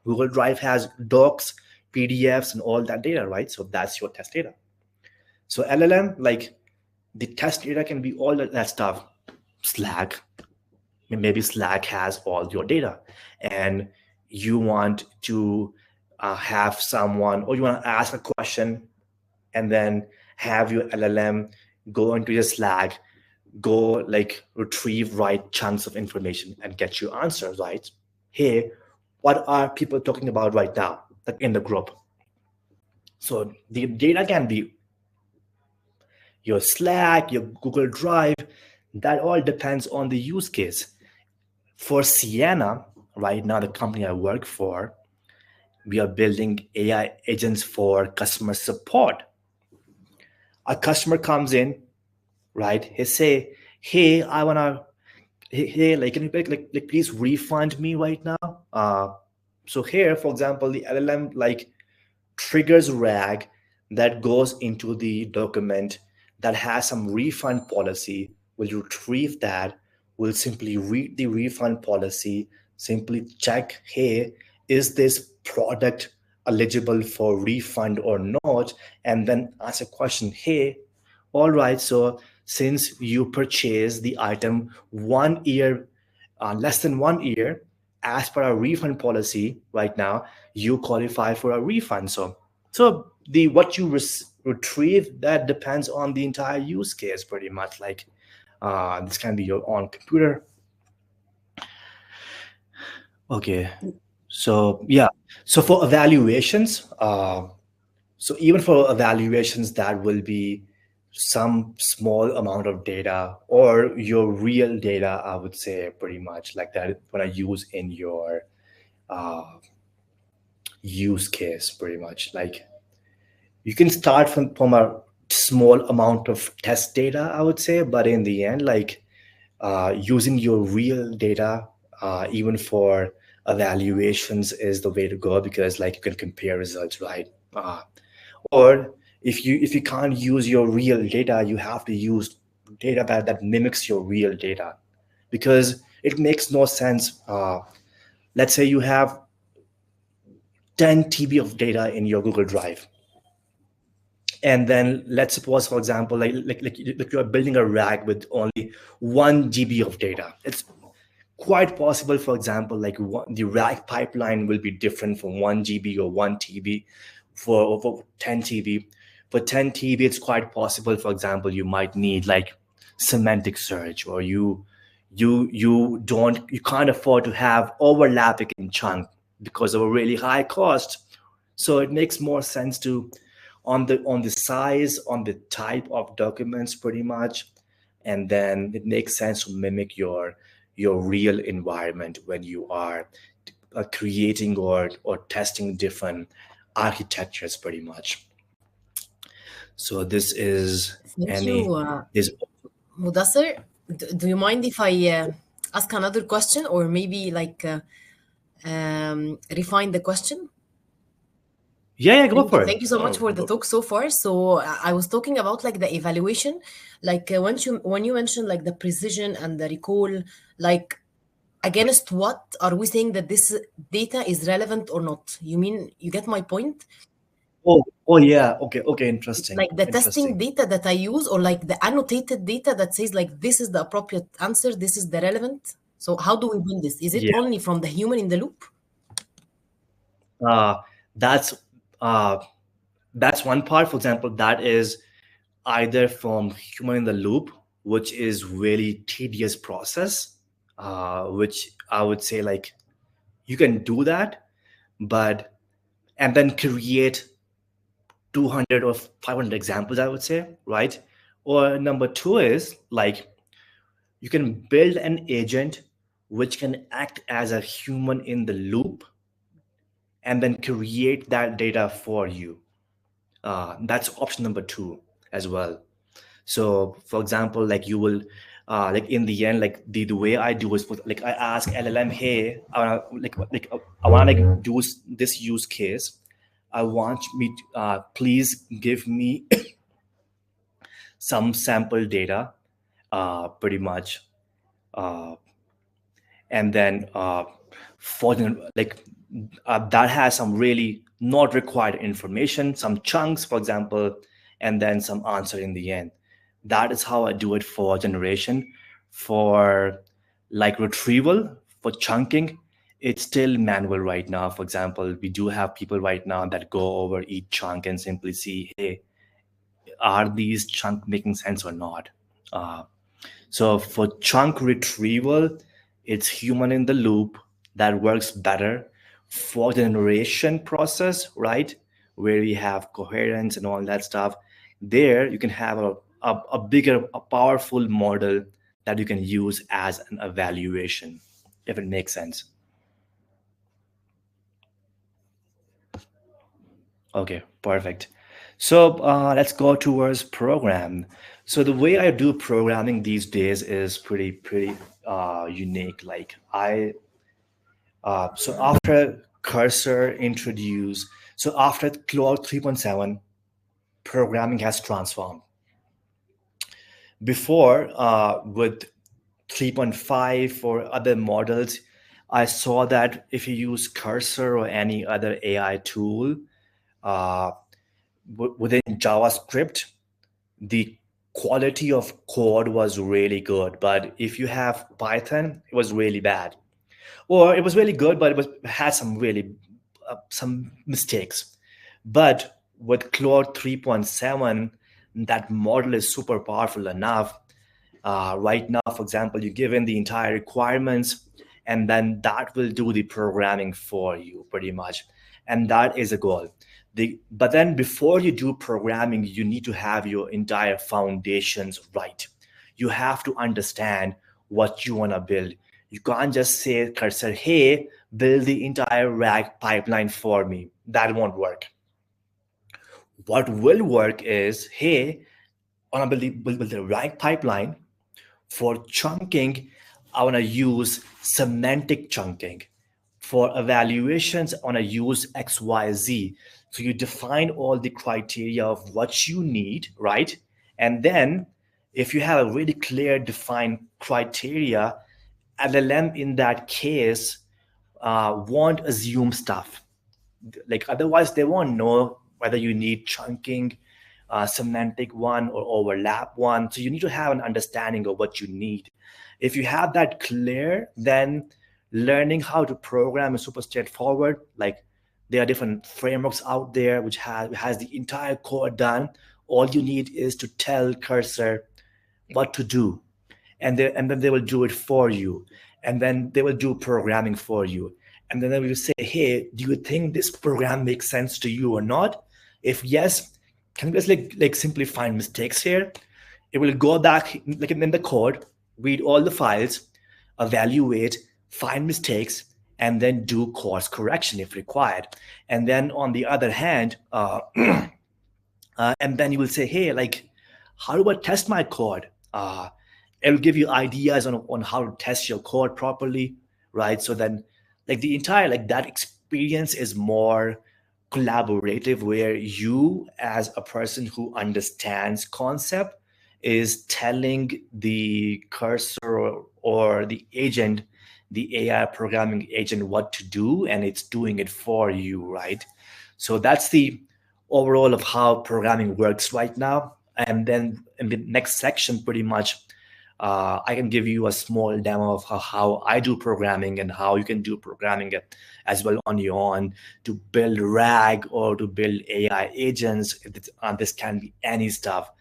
Google Drive has docs, PDFs, and all that data, right? So that's your test data. So LLM, like the test data can be all that stuff. Slack, maybe Slack has all your data, and you want to have someone, or you want to ask a question and then have your LLM go into your Slack, go like retrieve right chunks of information and get you answers, right? Hey, what are people talking about right now, like in the group? So the data can be your Slack, your Google Drive. That all depends on the use case. For Sienna, right now, the company I work for, we are building AI agents for customer support. A customer comes in, right? He say, "Hey, I wanna, hey, like, can you like please refund me right now?" So here, for example, the LLM like triggers RAG that goes into the document that has some refund policy, will retrieve that, will simply read the refund policy, simply check, hey, is this product eligible for refund or not? And then ask a question, hey, all right, so since you purchased the item 1 year, less than 1 year, as per our refund policy right now, you qualify for a refund. So the what you retrieve, that depends on the entire use case pretty much. Like this can be your own computer. Okay, so yeah, so for evaluations, so even for evaluations, that will be some small amount of data or your real data, I would say, pretty much like that when I use in your use case pretty much. Like you can start from a small amount of test data, I would say, but in the end, like using your real data, even for evaluations, is the way to go because like you can compare results, right? Or if you can't use your real data, you have to use data that mimics your real data, because it makes no sense. Let's say you have 10 TB of data in your Google Drive, and then let's suppose, for example, like you're building a RAG with only 1 GB of data. It's quite possible, for example, like the RAG pipeline will be different from 1 GB or 1 TB for 10 TB. For 10 TB, it's quite possible, for example, you might need like semantic search, or you can't afford to have overlapping in chunk because of a really high cost. So it makes more sense to on the size, on the type of documents pretty much, and then it makes sense to mimic your real environment when you are creating or testing different architectures pretty much. So this is Thank any you, this. Mudassir. Do you mind if I ask another question, or maybe like refine the question? Yeah, go Thank you. for Thank it. you so much Oh, for the talk so far. So I was talking about like the evaluation, like when you mentioned like the precision and the recall, like against what are we saying that this data is relevant or not? You mean you get my point? oh yeah. Okay, interesting, Like the testing interesting. data that I use, or like the annotated data that says like this is the appropriate answer, this is the relevant. So how do we build this? Is it Yeah. only from the human in the loop? uh, that's uh, that's one part. For example, that is either from human in the loop, which is really tedious process, which I would say like you can do that, but and then create 200 or 500 examples, I would say, right? Or number two is like you can build an agent which can act as a human in the loop and then create that data for you. That's option number two as well. So, for example, like you will, like in the end, like the way I do is like I ask LLM, hey, I want to like do this use case. I want me to, please give me some sample data, pretty much, uh, and then for like that has some really not required information, some chunks, for example, and then some answer in the end. That is how I do it for generation. For like retrieval, for chunking, it's still manual right now. For example, we do have people right now that go over each chunk and simply see, hey, are these chunk making sense or not? uh, so for chunk retrieval, it's human in the loop that works better. For the generation process, right, where we have coherence and all that stuff, there you can have a bigger, a powerful model that you can use as an evaluation, if it makes sense. Okay, perfect. So let's go towards program. So the way I do programming these days is pretty unique. Like so after Cursor introduced, so after Claude 3.7, programming has transformed. Before, with 3.5 or other models, I saw that if you use Cursor or any other AI tool uh, within JavaScript, the quality of code was really good. But if you have Python, it was really bad. Or it was really good, but it had some really some mistakes. But with Claude 3.7, that model is super powerful enough. Right now, for example, you give in the entire requirements, and then that will do the programming for you pretty much. And that is a goal. But then before you do programming, you need to have your entire foundations right. You have to understand what you want to build. You can't just say, Cursor, hey, build the entire RAG pipeline for me. That won't work. What will work is, hey, I want to build the RAG pipeline. For chunking, I want to use semantic chunking. For evaluations, I want to use XYZ. So you define all the criteria of what you need, right? And then if you have a really clear defined criteria, LLM in that case won't assume stuff. Like otherwise, they won't know whether you need chunking, semantic one, or overlap one. So you need to have an understanding of what you need. If you have that clear, then learning how to program is super straightforward. Like there are different frameworks out there which has the entire code done. All you need is to tell Cursor what to do, and then they will do it for you, and then they will do programming for you, and then they will say, hey, do you think this program makes sense to you or not? If yes, can we just like simply find mistakes here? It will go back like in the code, read all the files, evaluate, find mistakes, and then do course correction if required. And then on the other hand, and then you will say, hey, like, how do I test my code? It'll give you ideas on how to test your code properly, right? So then, like, the entire, like, that experience is more collaborative, where you as a person who understands concept is telling the cursor or the agent, the AI programming agent, what to do, and it's doing it for you, right? So that's the overall of how programming works right now. And then in the next section, pretty much, I can give you a small demo of how I do programming and how you can do programming as well on your own to build RAG or to build AI agents. This can be any stuff.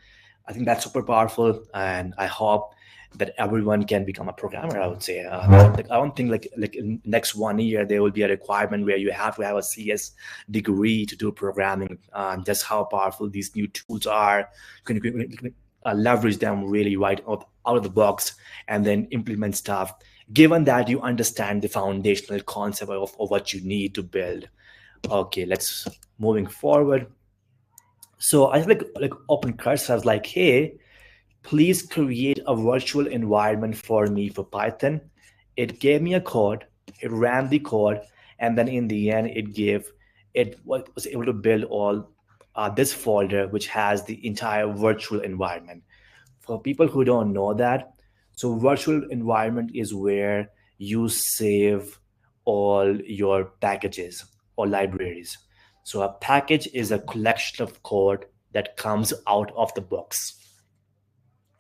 I think that's super powerful, and I hope that everyone can become a programmer. I would say, like, I don't think like in next 1 year there will be a requirement where you have to have a CS degree to do programming. Just how powerful these new tools are. You can leverage them really right out of the box and then implement stuff. Given that you understand the foundational concept of what you need to build. Okay, let's moving forward. So I like open cursor. I was like, hey, please create a virtual environment for me for Python. It gave me a code, it ran the code, and then in the end, it was able to build all this folder, which has the entire virtual environment. For people who don't know that, so virtual environment is where you save all your packages or libraries. So a package is a collection of code that comes out of the box,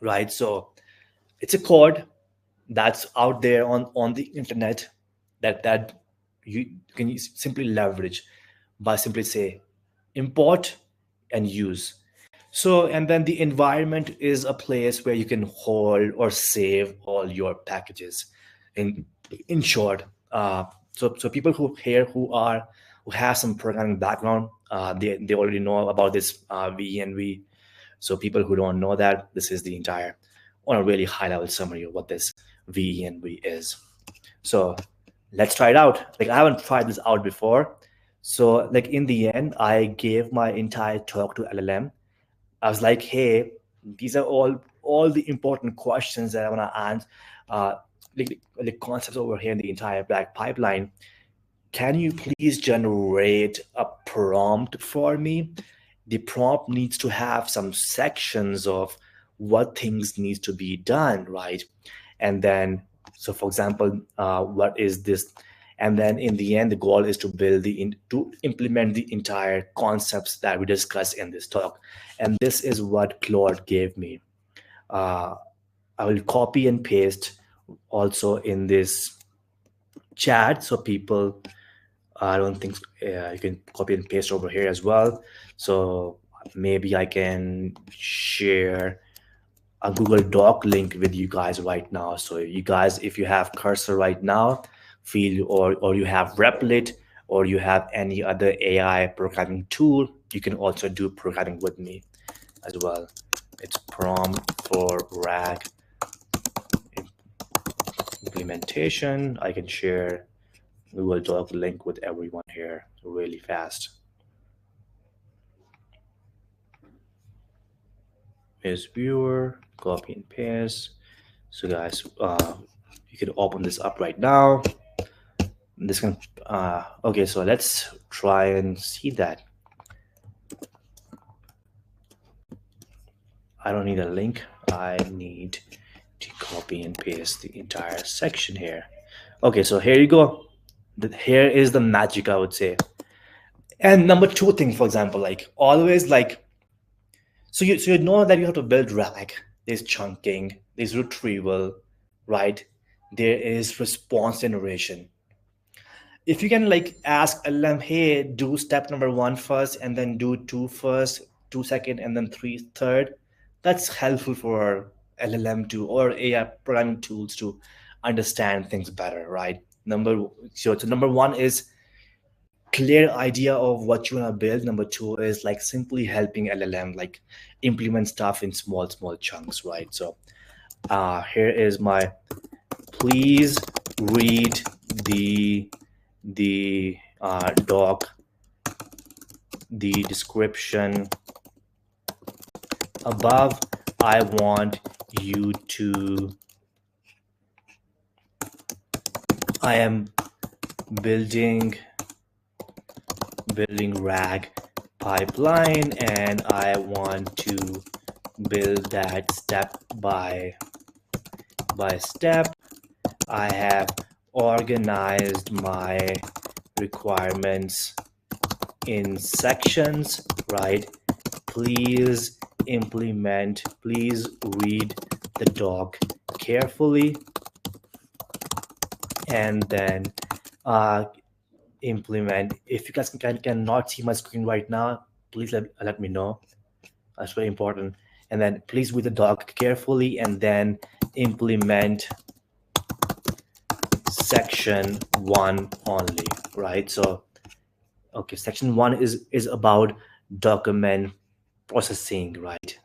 right? So it's a code that's out there on the internet that you can simply leverage by simply say import and use. So, and then the environment is a place where you can hold or save all your packages. In short, so people who have some programming background, they already know about this VENV. So people who don't know that, this is the entire, on a really high level summary of what this VENV is. So let's try it out. Like, I haven't tried this out before. So like in the end, I gave my entire talk to LLM. I was like, hey, these are all the important questions that I want to answer, like concepts over here in the entire black pipeline. Can you please generate a prompt for me? The prompt needs to have some sections of what things needs to be done, right? And then, so for example, what is this? And then in the end, the goal is to to implement the entire concepts that we discussed in this talk. And this is what Claude gave me. I will copy and paste also in this chat, so people, I don't think you can copy and paste over here as well. So maybe I can share a Google Doc link with you guys right now. So you guys, if you have Cursor right now, feel, or you have Replit, or you have any other AI programming tool, you can also do programming with me as well. It's prompt for RAG implementation. I can share Google Doc link with everyone here really fast. Is viewer, copy and paste. So guys, you can open this up right now. This can okay, so let's try and see that. I don't need a link, I need to copy and paste the entire section here. Okay, so here you go. Here is the magic, I would say. And number two thing, for example, like always, like, so you know that you have to build RAG. There's chunking, there's retrieval, right? There is response generation. If you can like ask LM, hey, do step number 1 first, and then do 2 first, 2 second, and then 3 third, that's helpful for LLM to, or AI programming tools to understand things better, right? So number 1 is clear idea of what you want to build. Number 2 is like simply helping LLM like implement stuff in small chunks, right? So here is my please read the doc, the description above. I want you to, I am building RAG pipeline, and I want to build that step by step. I have organized my requirements in sections, right? Please read the doc carefully, and then implement. If you guys cannot see my screen right now, please let me know. That's very important. And then please read the doc carefully, and then implement section 1 only, right? So okay, section 1 is about document processing, right?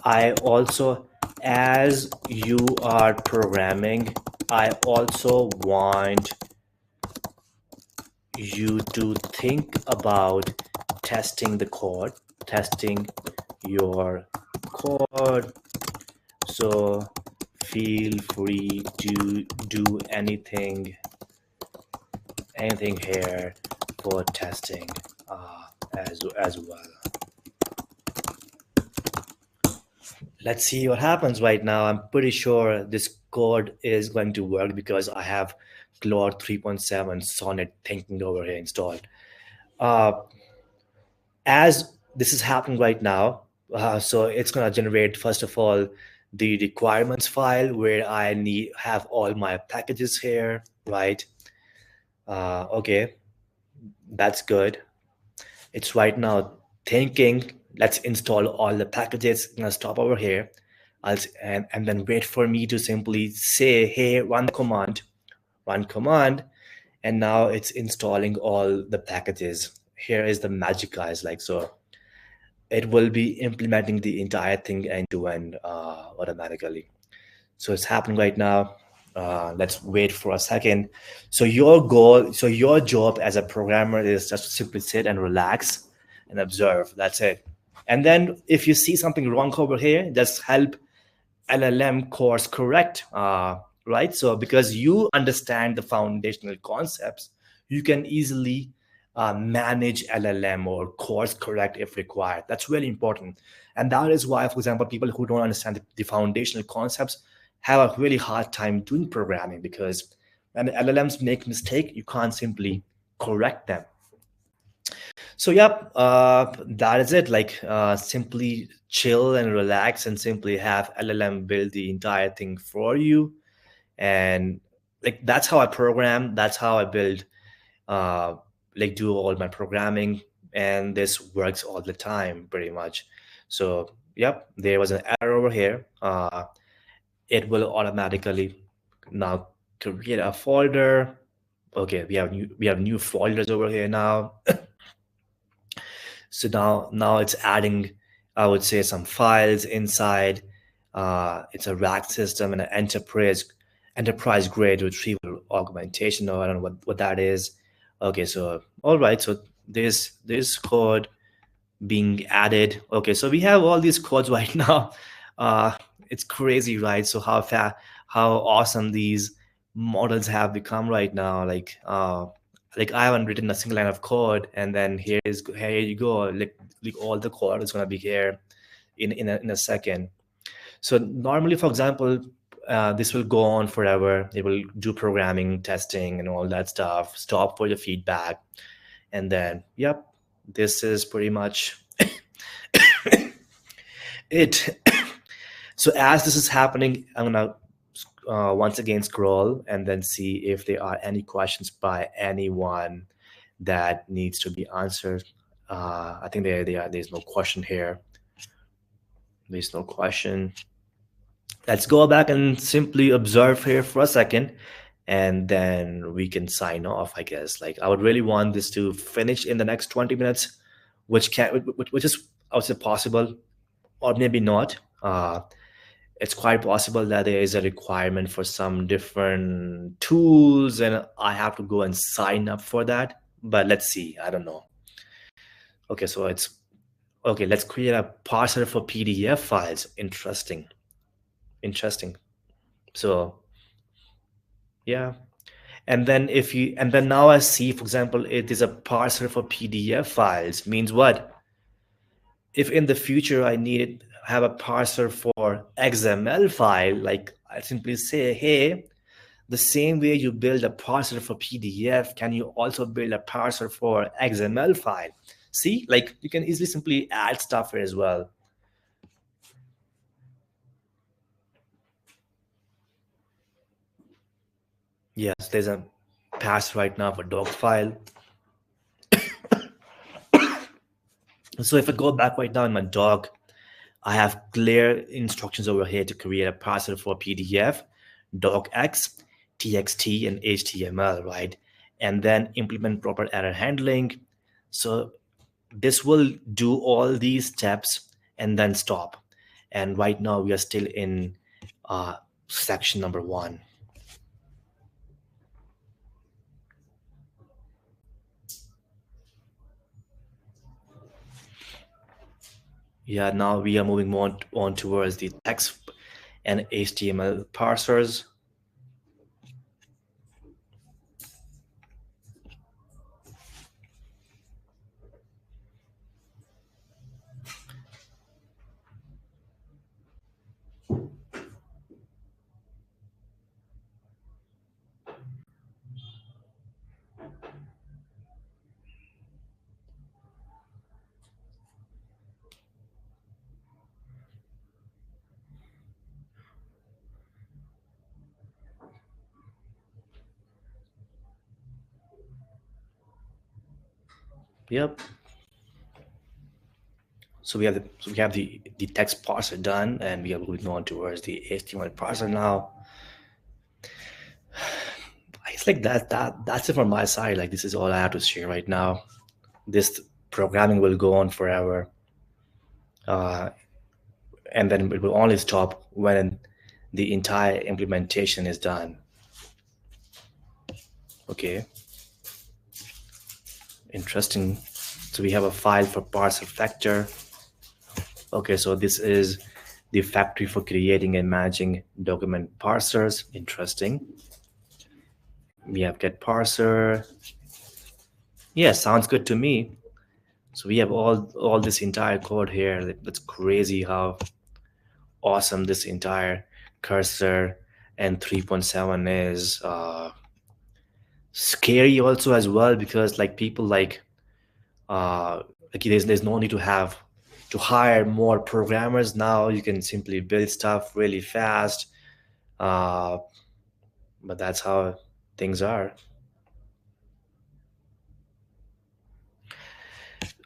I also, as you are programming, I also want you to think about testing the code, testing your code. So feel free to do anything here for testing as well. Let's see what happens right now. I'm pretty sure this code is going to work because I have Claude 3.7 Sonnet thinking over here installed. As this is happening right now, so it's going to generate, first of all, the requirements file where I have all my packages here, right? Okay, that's good. It's right now thinking, let's install all the packages. I'm gonna stop over here. And then wait for me to simply say, hey, run command, and now it's installing all the packages. Here is the magic, guys. Like, so it will be implementing the entire thing end to end automatically. So it's happening right now. Let's wait for a second. So your job as a programmer is just to simply sit and relax and observe. That's it. And then if you see something wrong over here, just help LLM course correct, right? So because you understand the foundational concepts, you can easily manage LLM or course correct if required. That's really important. And that is why, for example, people who don't understand the foundational concepts have a really hard time doing programming, because when the LLMs make mistake, you can't simply correct them. So yep, that is it. Like simply chill and relax and simply have LLM build the entire thing for you. And like that's how I program, that's how I build, like do all my programming, and this works all the time pretty much. So yep, there was an error over here. It will automatically now create a folder. Okay, we have new folders over here now. So now it's adding, I would say, some files inside. It's a rack system and an enterprise grade retrieval augmentation. Or I don't know what that is. Okay, so all right, so there's code being added. Okay, so we have all these codes right now. It's crazy, right? So how awesome these models have become right now. Like I haven't written a single line of code, and then here you go. Like all the code is gonna be here in a second. So normally, for example, this will go on forever. It will do programming, testing, and all that stuff. Stop for your feedback, and then yep, this is pretty much it. So as this is happening, I'm gonna once again scroll and then see if there are any questions by anyone that needs to be answered. I think there's no question here. There's no question. Let's go back and simply observe here for a second, and then we can sign off, I guess. Like I would really want this to finish in the next 20 minutes, which is, I would say, possible, or maybe not. uh, it's quite possible that there is a requirement for some different tools and I have to go and sign up for that. But let's see, I don't know. Okay, so it's okay, let's create a parser for PDF files. Interesting. Interesting. So yeah. And then if you and then now I see, for example, it is a parser for PDF files. Means what? If in the future I need have a parser for XML file, like I simply say, hey, the same way you build a parser for PDF, can you also build a parser for XML file? See, like you can easily simply add stuff here as well. Yes, there's a pass right now for doc file. So if I go back right now in my doc, I have clear instructions over here to create a parser for PDF, docx, txt, and HTML, right? And then implement proper error handling. So this will do all these steps and then stop. And right now we are still in section number 1. Yeah, now we are moving on towards the text and HTML parsers. Yep. So we have the text parser done, and we are moving on towards the HTML parser now. It's like that's it from my side. Like this is all I have to share right now. This programming will go on forever, uh, and then it will only stop when the entire implementation is done. Okay, interesting. So we have a file for parser vector. Okay, so this is the factory for creating and managing document parsers. Interesting. We have get parser. Yeah, sounds good to me. So we have all this entire code here. That's crazy how awesome this entire cursor and 3.7 is. Scary also as well because like people like there's no need to hire more programmers now. You can simply build stuff really fast. Uh, but that's how things are.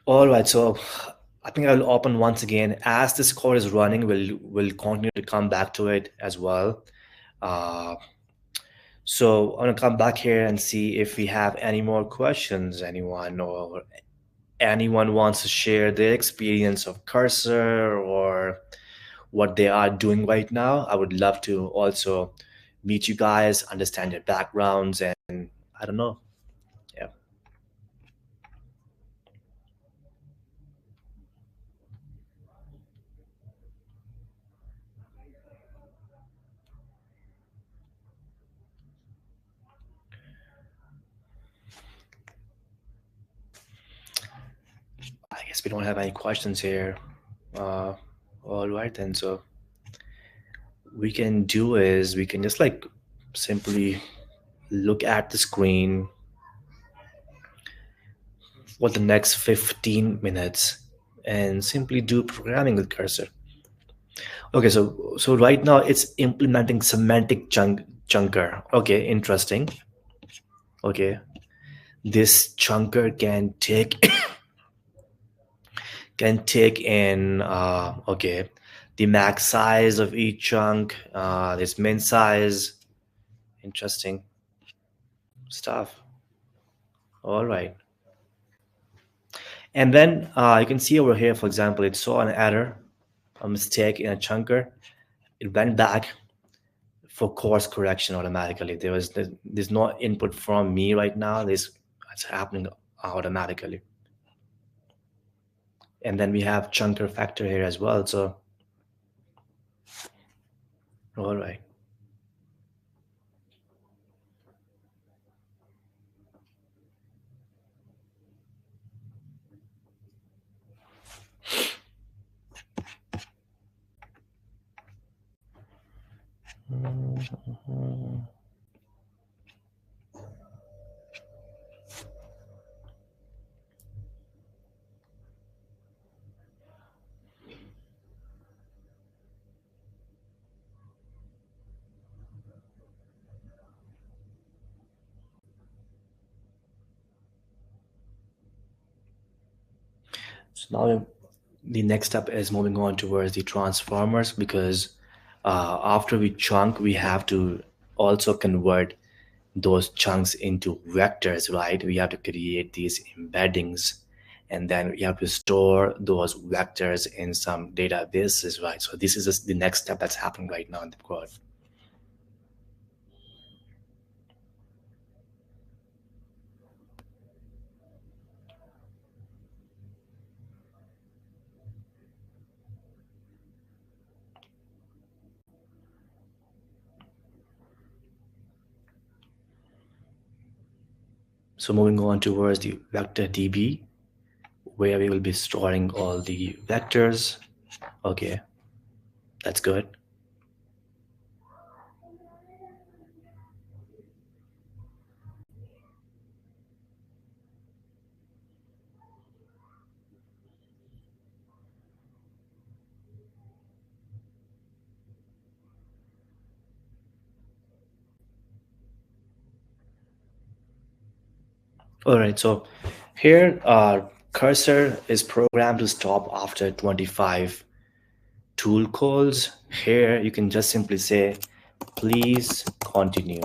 All right, so I think I'll open once again. As this code is running, we'll continue to come back to it as well. Uh, so I'm gonna come back here and see if we have any more questions, anyone, or anyone wants to share their experience of Cursor or what they are doing right now. I would love to also meet you guys, understand your backgrounds, and I don't know. Yeah, I guess we don't have any questions here. Uh, all right then. So we can do is we can just like simply look at the screen for the next 15 minutes and simply do programming with cursor. Okay, so right now it's implementing semantic chunker. Okay, interesting. Okay, this chunker can take can take in okay the max size of each chunk, this min size. Interesting stuff. All right. And then you can see over here, for example, it saw an error. a mistake in a chunker, it went back for course correction automatically. There's no input from me right now. It's happening automatically. And then we have chunker factor here as well. So all right. So now the next step is moving on towards the transformers, because after we chunk, we have to also convert those chunks into vectors, right? We have to create these embeddings, and then we have to store those vectors in some databases, right? So this is just the next step that's happening right now in the code. So moving on towards the vector DB, where we will be storing all the vectors. Okay, that's good. All right, so here cursor is programmed to stop after 25 tool calls. Here you can just simply say, please continue.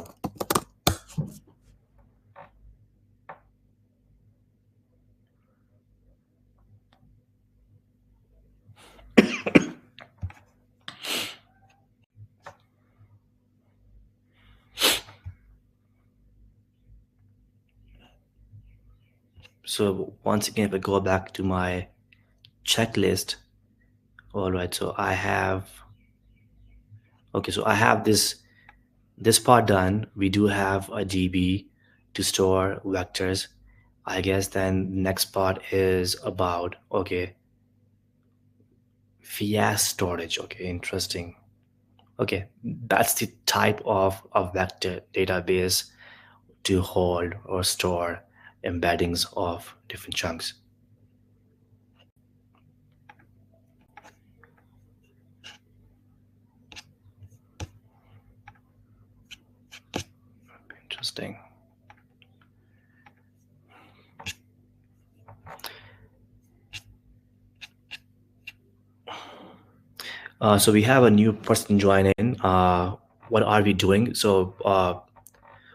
So once again, if I go back to my checklist, all right, so I have, okay, so I have this part done. We do have a DB to store vectors. I guess then next part is about, okay, via storage. Okay, interesting. Okay, that's the type of a vector database to hold or store embeddings of different chunks. Interesting. So we have a new person join in. What are we doing? So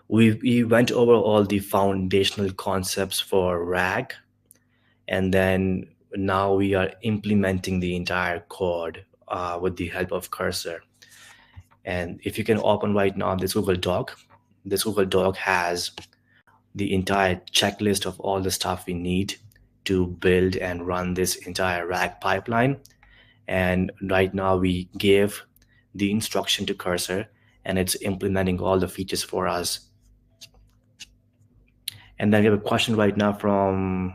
we went over all the foundational concepts for RAG, and then now we are implementing the entire code with the help of Cursor. And if you can open right now this Google Doc has the entire checklist of all the stuff we need to build and run this entire RAG pipeline. And right now we gave the instruction to Cursor, and it's implementing all the features for us. And then we have a question right now from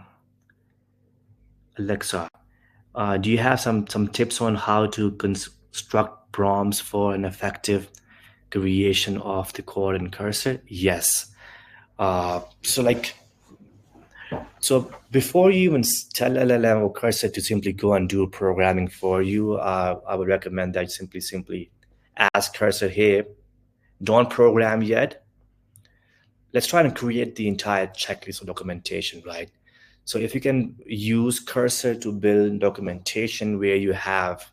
Alexa. Do you have some tips on how to construct prompts for an effective creation of the code in Cursor? Yes. So before you even tell LLM or Cursor to simply go and do programming for you, I would recommend that you simply ask Cursor, hey, don't program yet. Let's try and create the entire checklist of documentation, right? So if you can use Cursor to build documentation where you have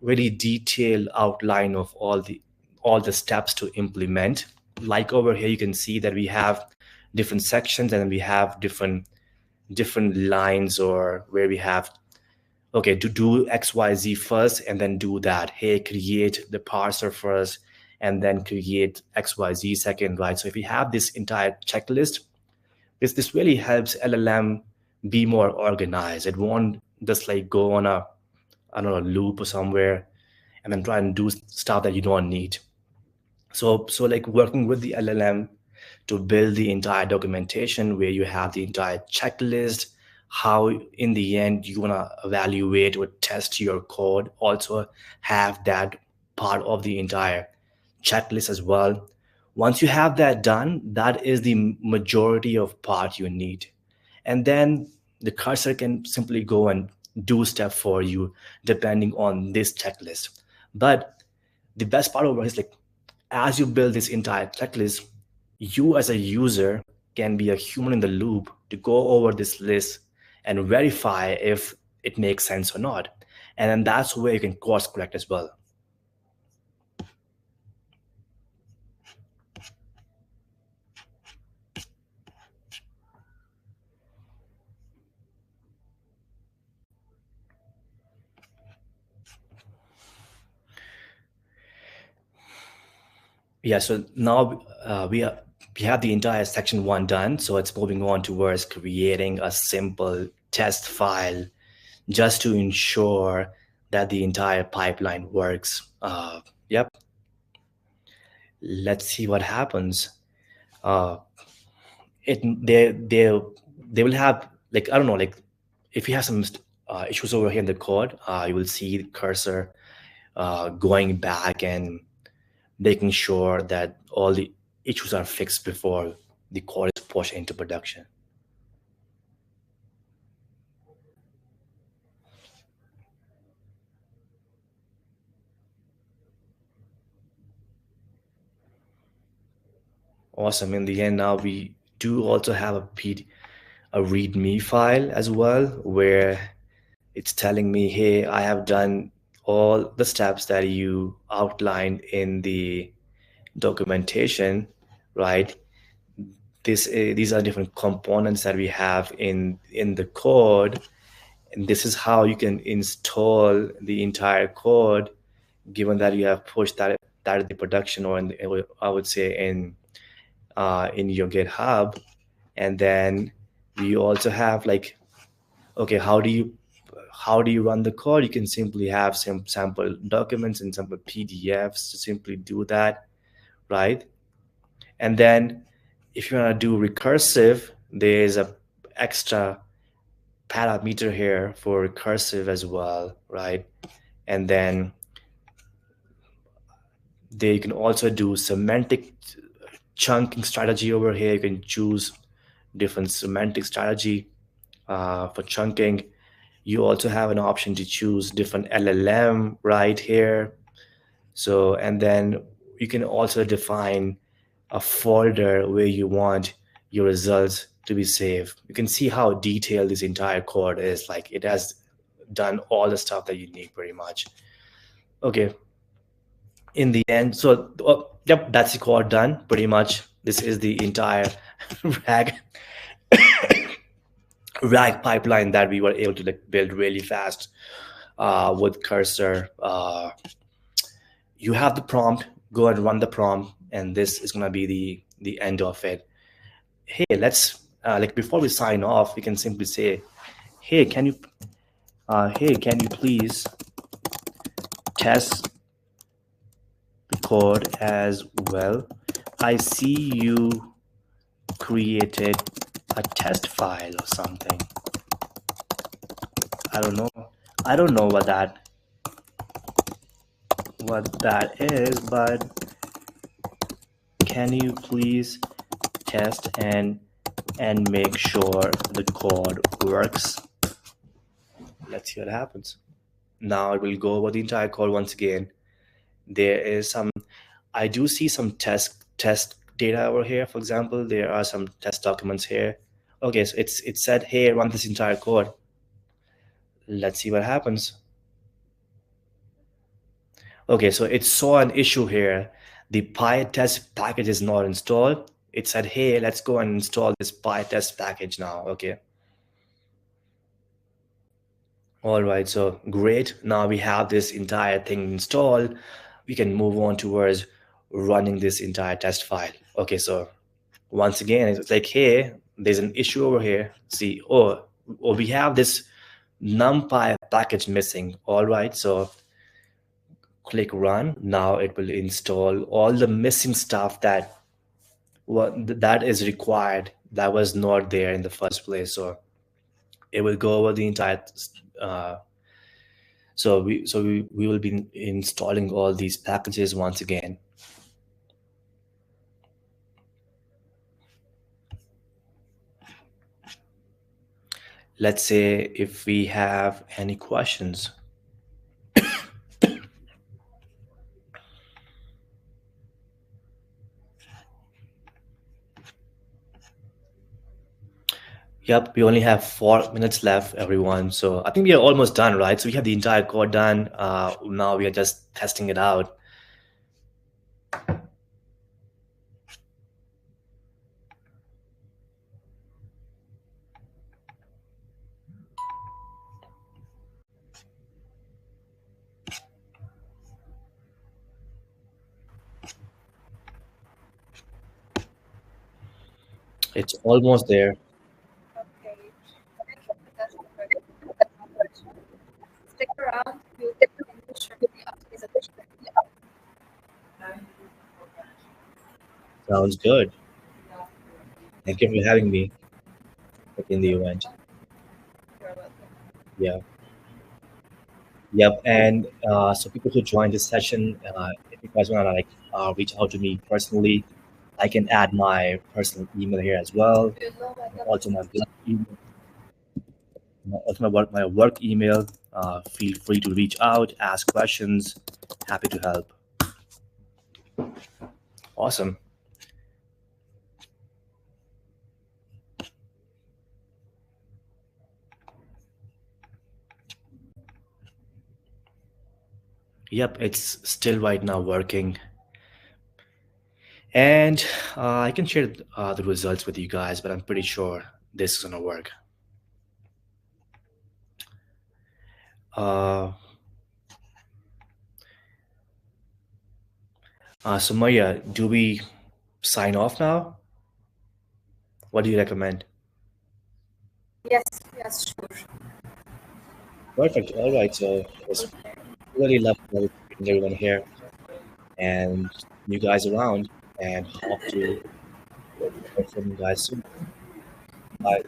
really detailed outline of all the steps to implement, like over here, you can see that we have different sections and we have different lines, or where we have okay, to do XYZ first and then do that. Hey, create the parser first and then create XYZ second, right? So if you have this entire checklist, this really helps LLM be more organized. It won't just like go on a, I don't know, loop or somewhere and then try and do stuff that you don't need. So like working with the LLM to build the entire documentation where you have the entire checklist, how in the end you want to evaluate or test your code, also have that part of the entire checklist as well. Once you have that done, that is the majority of part you need. And then the cursor can simply go and do stuff for you depending on this checklist. But the best part of it is like as you build this entire checklist, you as a user can be a human in the loop to go over this list and verify if it makes sense or not. And then that's where you can course correct as well. Yeah, so now we have the entire section 1 done. So it's moving on towards creating a simple test file just to ensure that the entire pipeline works. Yep. Let's see what happens. Uh, it they will have like, I don't know, like if you have some issues over here in the code, you will see the cursor going back and making sure that all the issues are fixed before the code is pushed into production. Awesome. In the end, now we do also have a README file as well, where it's telling me, hey, I have done all the steps that you outlined in the documentation, right? These are different components that we have in the code, and this is how you can install the entire code, given that you have pushed that in the production, or I would say in your GitHub. And then we also have like, okay, how do you run the code? You can simply have some sample documents and sample PDFs to simply do that, right? And then if you want to do recursive, there's a extra parameter here for recursive as well, right? And then there you can also do semantic chunking strategy over here. You can choose different semantic strategy for chunking. You also have an option to choose different LLM right here. So, and then you can also define a folder where you want your results to be saved. You can see how detailed this entire code is. Like it has done all the stuff that you need pretty much. Okay. In the end, so yep, that's the code done pretty much. This is the entire rag pipeline that we were able to like build really fast with cursor. You have the prompt, go and run the prompt, and this is going to be the end of it. Hey, let's like before we sign off, we can simply say, hey, can you please test the code as well? I see you created a test file or something. I don't know what that is, but can you please test and make sure the code works? Let's see what happens. Now I will go over the entire code once again. There is some, I do see some test data over here. For example, there are some test documents here. Okay, so it said, hey, run this entire code. Let's see what happens. Okay, so it saw an issue here. The PyTest package is not installed. It said, hey, let's go and install this PyTest package now. Okay. All right, so great. Now we have this entire thing installed. We can move on towards running this entire test file. Okay, so once again, it's like, hey, there's an issue over here. See, oh, we have this numpy package missing. All right, so click run. Now it will install all the missing stuff that is required that was not there in the first place. So it will go over the entire uh, we will be installing all these packages once again. Let's say if we have any questions. Yep, we only have 4 minutes left, everyone. So I think we are almost done, right? So we have the entire code done. Now we are just testing it out. It's almost there. Okay. Thank you for that introduction. Stick around. We'll continue shortly after this addition. Sounds good. Thank you for having me in the event. You're welcome. Yeah. Yep. And so people who join this session, if you guys want to reach out to me personally, I can add my personal email here as well. You know my Also my work email, my work email. Feel free to reach out, ask questions. Happy to help. Awesome. Yep, it's still right now working. And I can share the results with you guys, but I'm pretty sure this is gonna work. Uh, so Maya, do we sign off now? What do you recommend? Yes, yes, sure. Perfect. All right. So it was really lovely meeting everyone here and you guys around, and hope to hear from you guys soon. Bye.